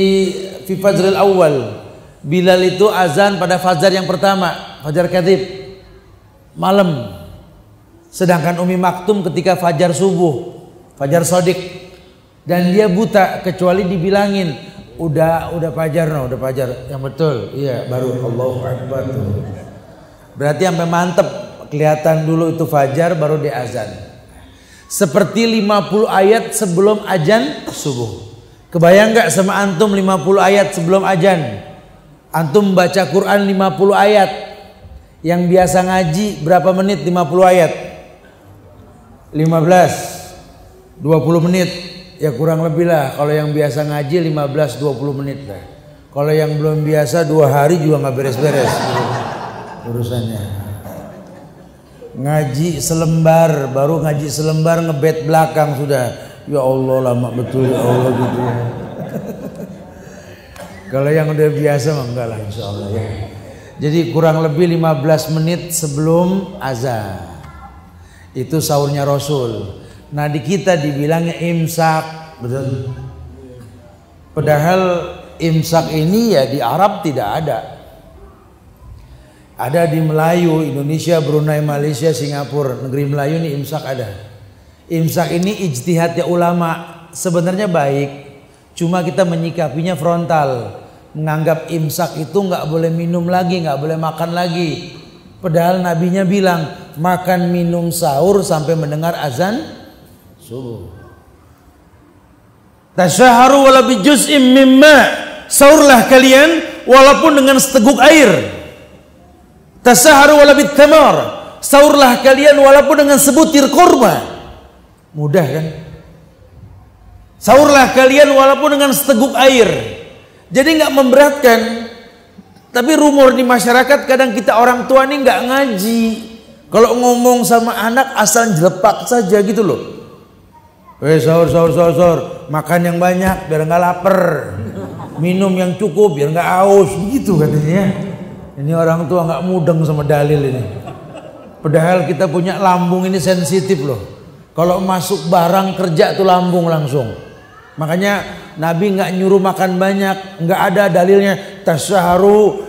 Speaker 1: fajril awal. Bilal itu azan pada fajar yang pertama, fajar kadhib, malam. Sedangkan Ummi Maktum ketika fajar subuh, fajar shadiq, dan dia buta kecuali dibilangin udah fajar, udah fajar yang betul, iya, baru Allahu Akbar. Berarti sampai mantep, kelihatan dulu itu fajar baru di azan. Seperti 50 ayat sebelum azan subuh. Kebayang nggak sama antum 50 ayat sebelum azan? Antum baca Quran 50 ayat. Yang biasa ngaji berapa menit 50 ayat? 15, 20 menit. Ya kurang lebih lah. Kalau yang biasa ngaji 15-20 menit lah. Kalau yang belum biasa 2 hari juga nggak beres-beres urusannya. Ngaji selembar, baru ngaji selembar ngebet belakang sudah. Ya Allah lama betul ya Allah gitu. Kalau yang udah biasa mah enggak lah insya Allah ya. Jadi kurang lebih 15 menit sebelum azan. Itu sahurnya Rasul. Nah di kita dibilangnya imsak, betul? Padahal imsak ini ya di Arab tidak ada. Ada di Melayu, Indonesia, Brunei, Malaysia, Singapura. Negeri Melayu ini imsak ada. Imsak ini ijtihadnya ulama. Sebenarnya baik. Cuma kita menyikapinya frontal. Menganggap imsak itu nggak boleh minum lagi, nggak boleh makan lagi. Padahal nabinya bilang makan minum sahur sampai mendengar azan subuh. Tasyaharu wala bi juz'im mimma. Sahurlah kalian walaupun dengan seteguk air. Tasyaharu wala bit tamar. Sahurlah kalian walaupun dengan sebutir kurma. Mudah kan? Sahurlah kalian walaupun dengan seteguk air. Jadi nggak memberatkan. Tapi rumor di masyarakat kadang kita orang tua nih nggak ngaji. Kalau ngomong sama anak asal jelepak saja gitu loh. Sahur, makan yang banyak biar nggak lapar, minum yang cukup biar nggak haus, begitu katanya. Ini orang tua nggak mudeng sama dalil ini. Padahal kita punya lambung ini sensitif loh. Kalau masuk barang kerja tuh lambung langsung. Makanya Nabi nggak nyuruh makan banyak, nggak ada dalilnya tasyaharu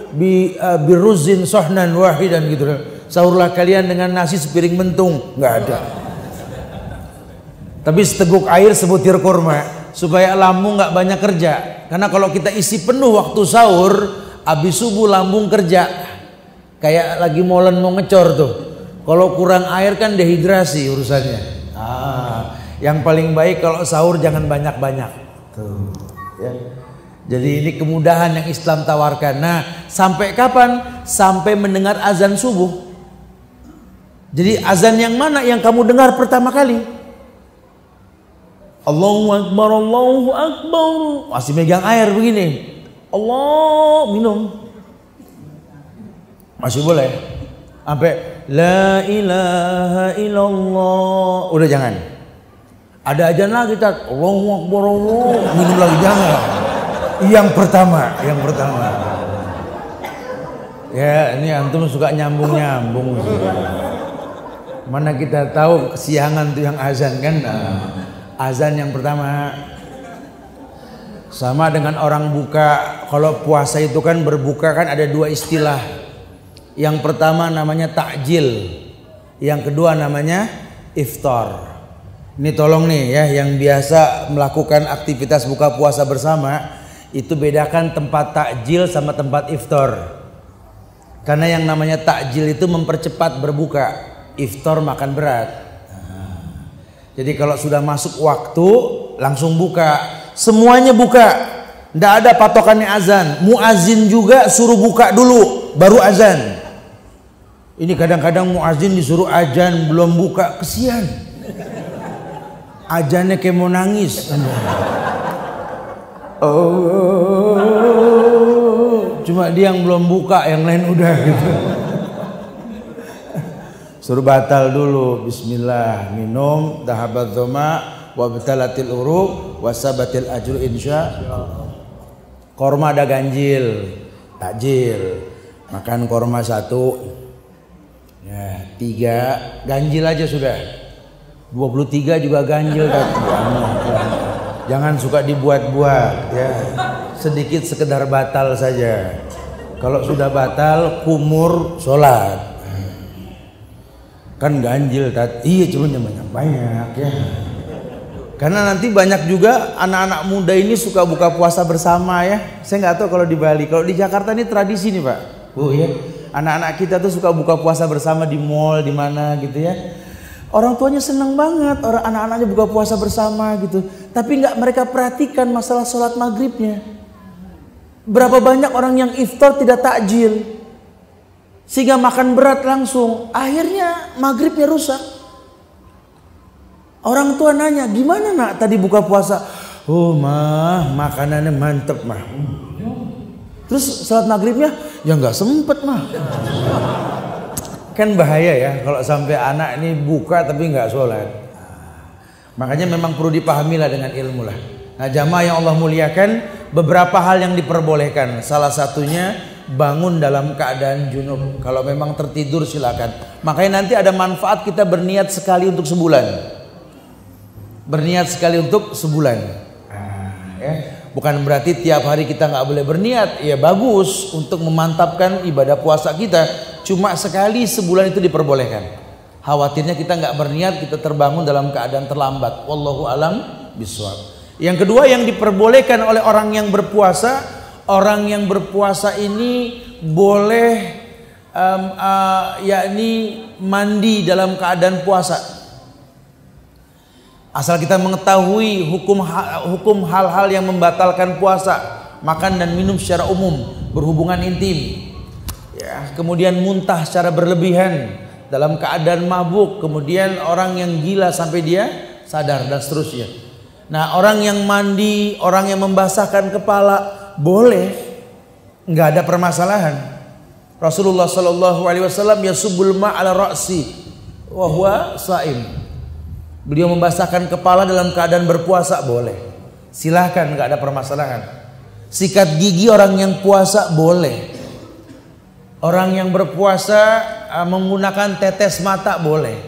Speaker 1: biruzin sohnan wahidan gitu. Sahurlah kalian dengan nasi sepiring mentung, nggak ada. Tapi seteguk air sebutir kurma supaya lambung nggak banyak kerja. Karena kalau kita isi penuh waktu sahur, habis subuh lambung kerja. Kayak lagi molen mau ngecor tuh. Kalau kurang air kan dehidrasi urusannya. Yang paling baik kalau sahur jangan banyak-banyak. Tuh, ya. Jadi ini kemudahan yang Islam tawarkan. Nah, sampai kapan? Sampai mendengar azan subuh. Jadi azan yang mana yang kamu dengar pertama kali? Allahu Akbar, Allahu Akbar. Masih megang air begini. Allah, minum. Masih boleh. Sampai la ilaha illallah. Udah jangan. Ada ajan lagi tat. Allahu Akbar, Allah. Minum lagi jangan. Yang pertama. Ya, ini antum suka nyambung-nyambung. Mana kita tahu kesiangan tuh yang azan kan? Azan yang pertama sama dengan orang buka. Kalau puasa itu kan berbuka kan ada dua istilah. Yang pertama namanya takjil, yang kedua namanya iftar. Ini tolong nih ya, yang biasa melakukan aktivitas buka puasa bersama itu bedakan tempat takjil sama tempat iftar. Karena yang namanya takjil itu mempercepat berbuka, iftar makan berat. Jadi kalau sudah masuk waktu langsung buka, semuanya buka, tidak ada patokannya azan. Muazin juga suruh buka dulu, baru azan. Ini kadang-kadang muazin disuruh azan belum buka, kesian. Azannya kayak mau nangis. Cuma dia yang belum buka, yang lain udah gitu. Suruh batal dulu. Bismillah, minum, dahabat dhoma, wabtalatil uruq, wasabatil ajru insyaallah. Korma ada ganjil, takjil. Makan korma 1, ya 3, ganjil aja sudah. 23 juga ganjil kan. Jangan suka dibuat-buat ya. Sedikit sekedar batal saja. Kalau sudah batal kumur sholat. Kan ganjil tat. Iya cuma banyak ya. Karena nanti banyak juga anak-anak muda ini suka buka puasa bersama ya. Saya nggak tahu kalau di Bali. Kalau di Jakarta ini tradisi nih Pak. Bu ya. Anak-anak kita tuh suka buka puasa bersama di mall di mana gitu ya. Orang tuanya senang banget orang anak-anaknya buka puasa bersama gitu. Tapi nggak mereka perhatikan masalah sholat maghribnya. Berapa banyak orang yang iftar tidak takjil, sehingga makan berat langsung. Akhirnya maghribnya rusak. Orang tua nanya, gimana nak tadi buka puasa? Oh mah, makanannya mantep mah. Terus sholat maghribnya, ya nggak sempet mah. Kan bahaya ya kalau sampai anak ini buka tapi nggak sholat. Makanya memang perlu dipahami lah dengan ilmu lah. Nah jamaah yang Allah muliakan, beberapa hal yang diperbolehkan. Salah satunya bangun dalam keadaan junub. Kalau memang tertidur silakan. Makanya nanti ada manfaat kita berniat sekali untuk sebulan. Berniat sekali untuk sebulan. Ya. Bukan berarti tiap hari kita nggak boleh berniat. Ya bagus untuk memantapkan ibadah puasa kita. Cuma sekali sebulan itu diperbolehkan. Khawatirnya kita nggak berniat, kita terbangun dalam keadaan terlambat. Wallahu alam bishawab. Yang kedua yang diperbolehkan oleh orang yang berpuasa, orang yang berpuasa ini boleh yakni mandi dalam keadaan puasa. Asal kita mengetahui hukum hal-hal yang membatalkan puasa, makan dan minum secara umum, berhubungan intim, ya, kemudian muntah secara berlebihan dalam keadaan mabuk, kemudian orang yang gila sampai dia sadar dan seterusnya. Nah, orang yang mandi, orang yang membasahkan kepala boleh, nggak ada permasalahan. Rasulullah Shallallahu Alaihi Wasallam yasubbul ma ala ra'si wa huwa saim. Beliau membasahkan kepala dalam keadaan berpuasa boleh. Silahkan, nggak ada permasalahan. Sikat gigi orang yang puasa boleh. Orang yang berpuasa menggunakan tetes mata boleh.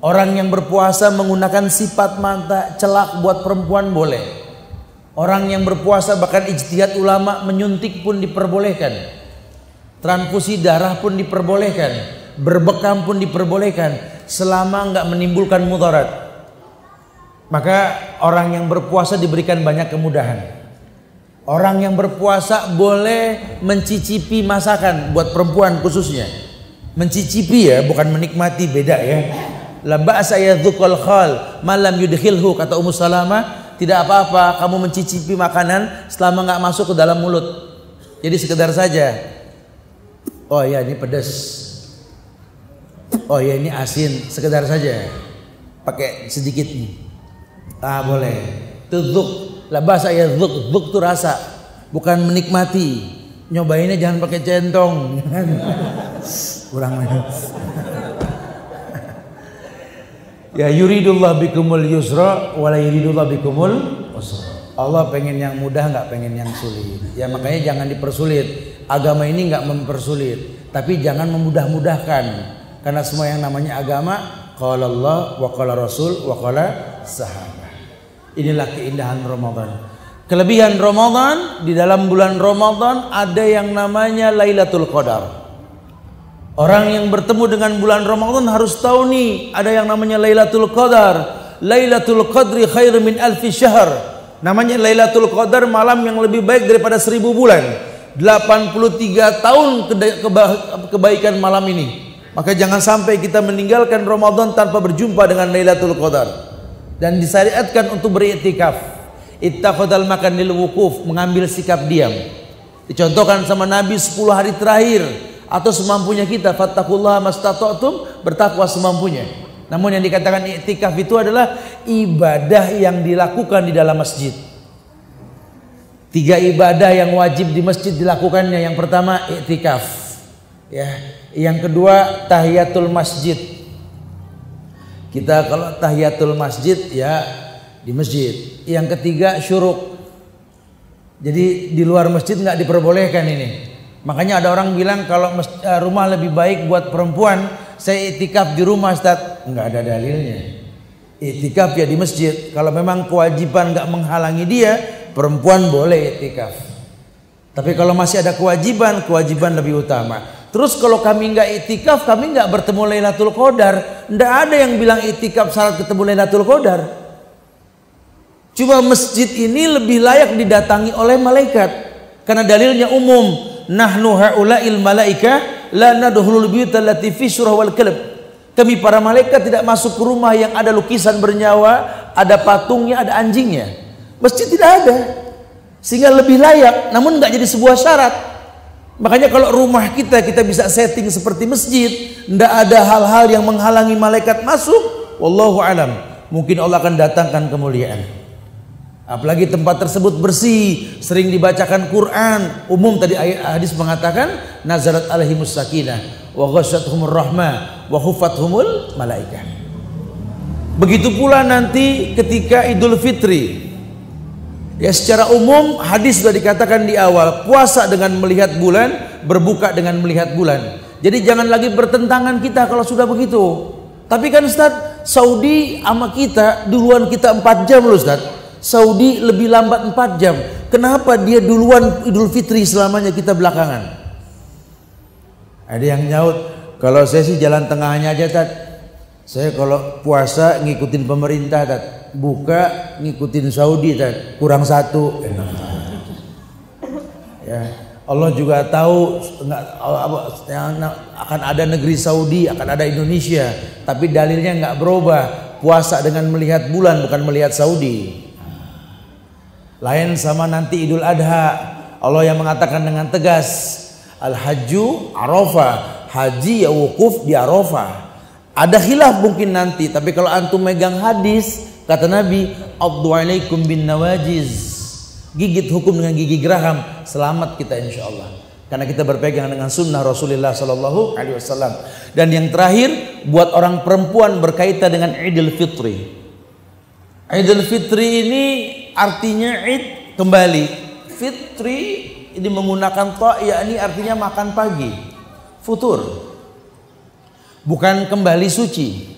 Speaker 1: Orang yang berpuasa menggunakan sipat mata celak buat perempuan boleh. Orang yang berpuasa bahkan ijtihad ulama menyuntik pun diperbolehkan. Transfusi darah pun diperbolehkan. Berbekam pun diperbolehkan. Selama nggak menimbulkan mudarat, maka orang yang berpuasa diberikan banyak kemudahan. Orang yang berpuasa boleh mencicipi masakan buat perempuan khususnya. Mencicipi ya, bukan menikmati, beda ya. La ba'sa yadzuqal khal malam yudkhilhu, kata Ummu Salamah, tidak apa-apa kamu mencicipi makanan selama nggak masuk ke dalam mulut. Jadi sekedar saja. Oh ya, ini pedas. Oh ya, ini asin, sekedar saja, pakai sedikit nih. Boleh. Tudzuk, labas saya zuk tuh rasa, bukan menikmati. Nyobainnya jangan pakai centong. Kurang lagi. Ya yuridullah bikumul yusra wala yuridullah bikumul usra. Allah pengen yang mudah, nggak pengen yang sulit. Ya makanya jangan dipersulit. Agama ini nggak mempersulit, tapi jangan memudah-mudahkan. Karena semua yang namanya agama, qala Allah wa qala Rasul wa qala sahabat. Inilah keindahan Ramadan. Kelebihan Ramadan, di dalam bulan Ramadan ada yang namanya Lailatul Qadar. Orang yang bertemu dengan bulan Ramadan harus tahu nih, ada yang namanya Lailatul Qadar. Lailatul Qadri khairu min alfi syahr. Namanya Lailatul Qadar, malam yang lebih baik daripada 1000 bulan. 83 tahun kebaikan malam ini. Maka jangan sampai kita meninggalkan Ramadan tanpa berjumpa dengan Lailatul Qadar. Dan disyariatkan untuk beriktikaf. Ittaqadal makan lil wukuf, mengambil sikap diam. Dicontohkan sama Nabi 10 hari terakhir atau semampunya kita, fattaqullaha mastata'tum, bertakwa semampunya. Namun yang dikatakan iktikaf itu adalah ibadah yang dilakukan di dalam masjid. 3 ibadah yang wajib di masjid dilakukannya. Yang pertama iktikaf, ya. Yang kedua tahiyatul masjid. Kita kalau tahiyatul masjid ya di masjid. Yang ketiga syuruk. Jadi di luar masjid nggak diperbolehkan ini. Makanya ada orang bilang kalau rumah lebih baik buat perempuan, saya iktikaf di rumah, Ustaz. Nggak ada dalilnya. Iktikaf ya di masjid. Kalau memang kewajiban nggak menghalangi dia, perempuan boleh iktikaf. Tapi kalau masih ada kewajiban lebih utama. Terus kalau kami nggak iktikaf, kami nggak bertemu Lailatul Qadar. Nggak ada yang bilang iktikaf syarat ketemu Lailatul Qadar. Cuma masjid ini lebih layak didatangi oleh malaikat. Karena dalilnya umum. Nahnu haula'il malaika la nadkhulul buyuta allati fi surah wal kalb. Kami para malaikat tidak masuk ke rumah yang ada lukisan bernyawa, ada patungnya, ada anjingnya. Masjid tidak ada. Sehingga lebih layak, namun nggak jadi sebuah syarat. Makanya kalau rumah kita bisa setting seperti masjid, tidak ada hal-hal yang menghalangi malaikat masuk. Wallahu alam. Mungkin Allah akan datangkan kemuliaan. Apalagi tempat tersebut bersih, sering dibacakan Quran. Umum tadi hadis mengatakan nazarat alaihimus sakinah wa ghasyatuhumur rahmah wa hufathumul malaikah. Begitu pula nanti ketika Idul Fitri. Ya secara umum hadis sudah dikatakan di awal, puasa dengan melihat bulan, berbuka dengan melihat bulan. Jadi jangan lagi bertentangan kita kalau sudah begitu. Tapi kan Ustaz, Saudi sama kita duluan kita 4 jam loh Ustaz. Saudi lebih lambat 4 jam. Kenapa dia duluan Idul Fitri selamanya kita belakangan? Ada yang nyaut, kalau saya sih jalan tengahnya aja Tat. Saya kalau puasa ngikutin pemerintah Tat. Buka ngikutin Saudi Tat. Kurang 1. Ya, Allah juga tahu akan ada negeri Saudi, akan ada Indonesia, tapi dalilnya nggak berubah. Puasa dengan melihat bulan, bukan melihat Saudi. Lain sama nanti Idul Adha. Allah yang mengatakan dengan tegas, Al-Hajju Arafah, haji ya wukuf di Arafah. Ada khilaf mungkin nanti, tapi kalau antum megang hadis, kata Nabi, Addu alaikum bin nawajiz, gigit hukum dengan gigi geraham, selamat kita insya Allah. Karena kita berpegang dengan sunnah Rasulullah Sallallahu Alaihi Wasallam. Dan yang terakhir, buat orang perempuan berkaitan dengan Idul Fitri. Idul Fitri ini artinya Id kembali. Fitri ini menggunakan ta, yakni artinya makan pagi, futur. Bukan kembali suci.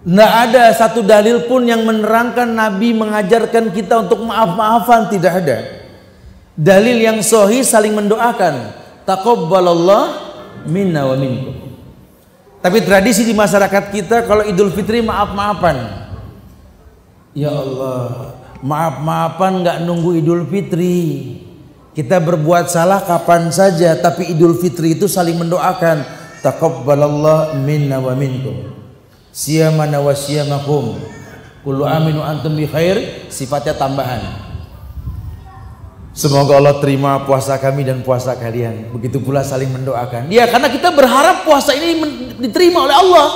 Speaker 1: Nggak ada satu dalil pun yang menerangkan Nabi mengajarkan kita untuk maaf-maafan, tidak ada. Dalil yang sahih saling mendoakan, taqabbalallah minna wa minkum. Tapi tradisi di masyarakat kita kalau Idul Fitri maaf-maafan. Ya Allah, maaf-maafan nggak nunggu Idul Fitri. Kita berbuat salah kapan saja, tapi Idul Fitri itu saling mendoakan, taqabbalallah minna wa minkum. Siyamana wa siyamakum, kullu aminu antum bi khair, sifatnya tambahan. Semoga Allah terima puasa kami dan puasa kalian. Begitu pula saling mendoakan. Ya, karena kita berharap puasa ini diterima oleh Allah.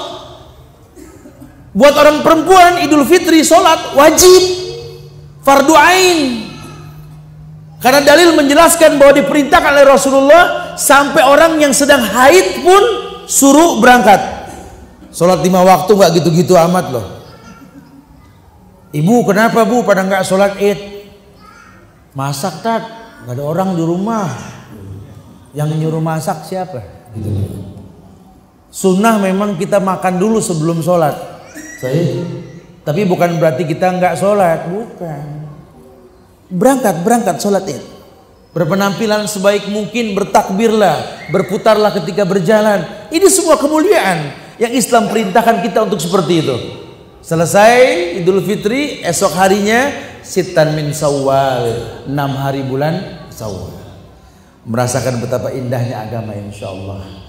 Speaker 1: Buat orang perempuan Idul Fitri sholat wajib, fardu ain. Karena dalil menjelaskan bahwa diperintahkan oleh Rasulullah sampai orang yang sedang haid pun suruh berangkat. Sholat 5 waktu nggak gitu-gitu amat loh. Ibu kenapa bu pada nggak sholat id? Masak Tat, nggak ada orang di rumah. Yang nyuruh masak siapa? Sunnah memang kita makan dulu sebelum sholat. Tapi bukan berarti kita nggak sholat, bukan. Berangkat sholat id. Berpenampilan sebaik mungkin, bertakbirlah, berputarlah ketika berjalan. Ini semua kemuliaan yang Islam perintahkan kita untuk seperti itu. Selesai Idul Fitri, esok harinya Sittan min Syawal, 6 hari bulan Syawal. Merasakan betapa indahnya agama insyaallah.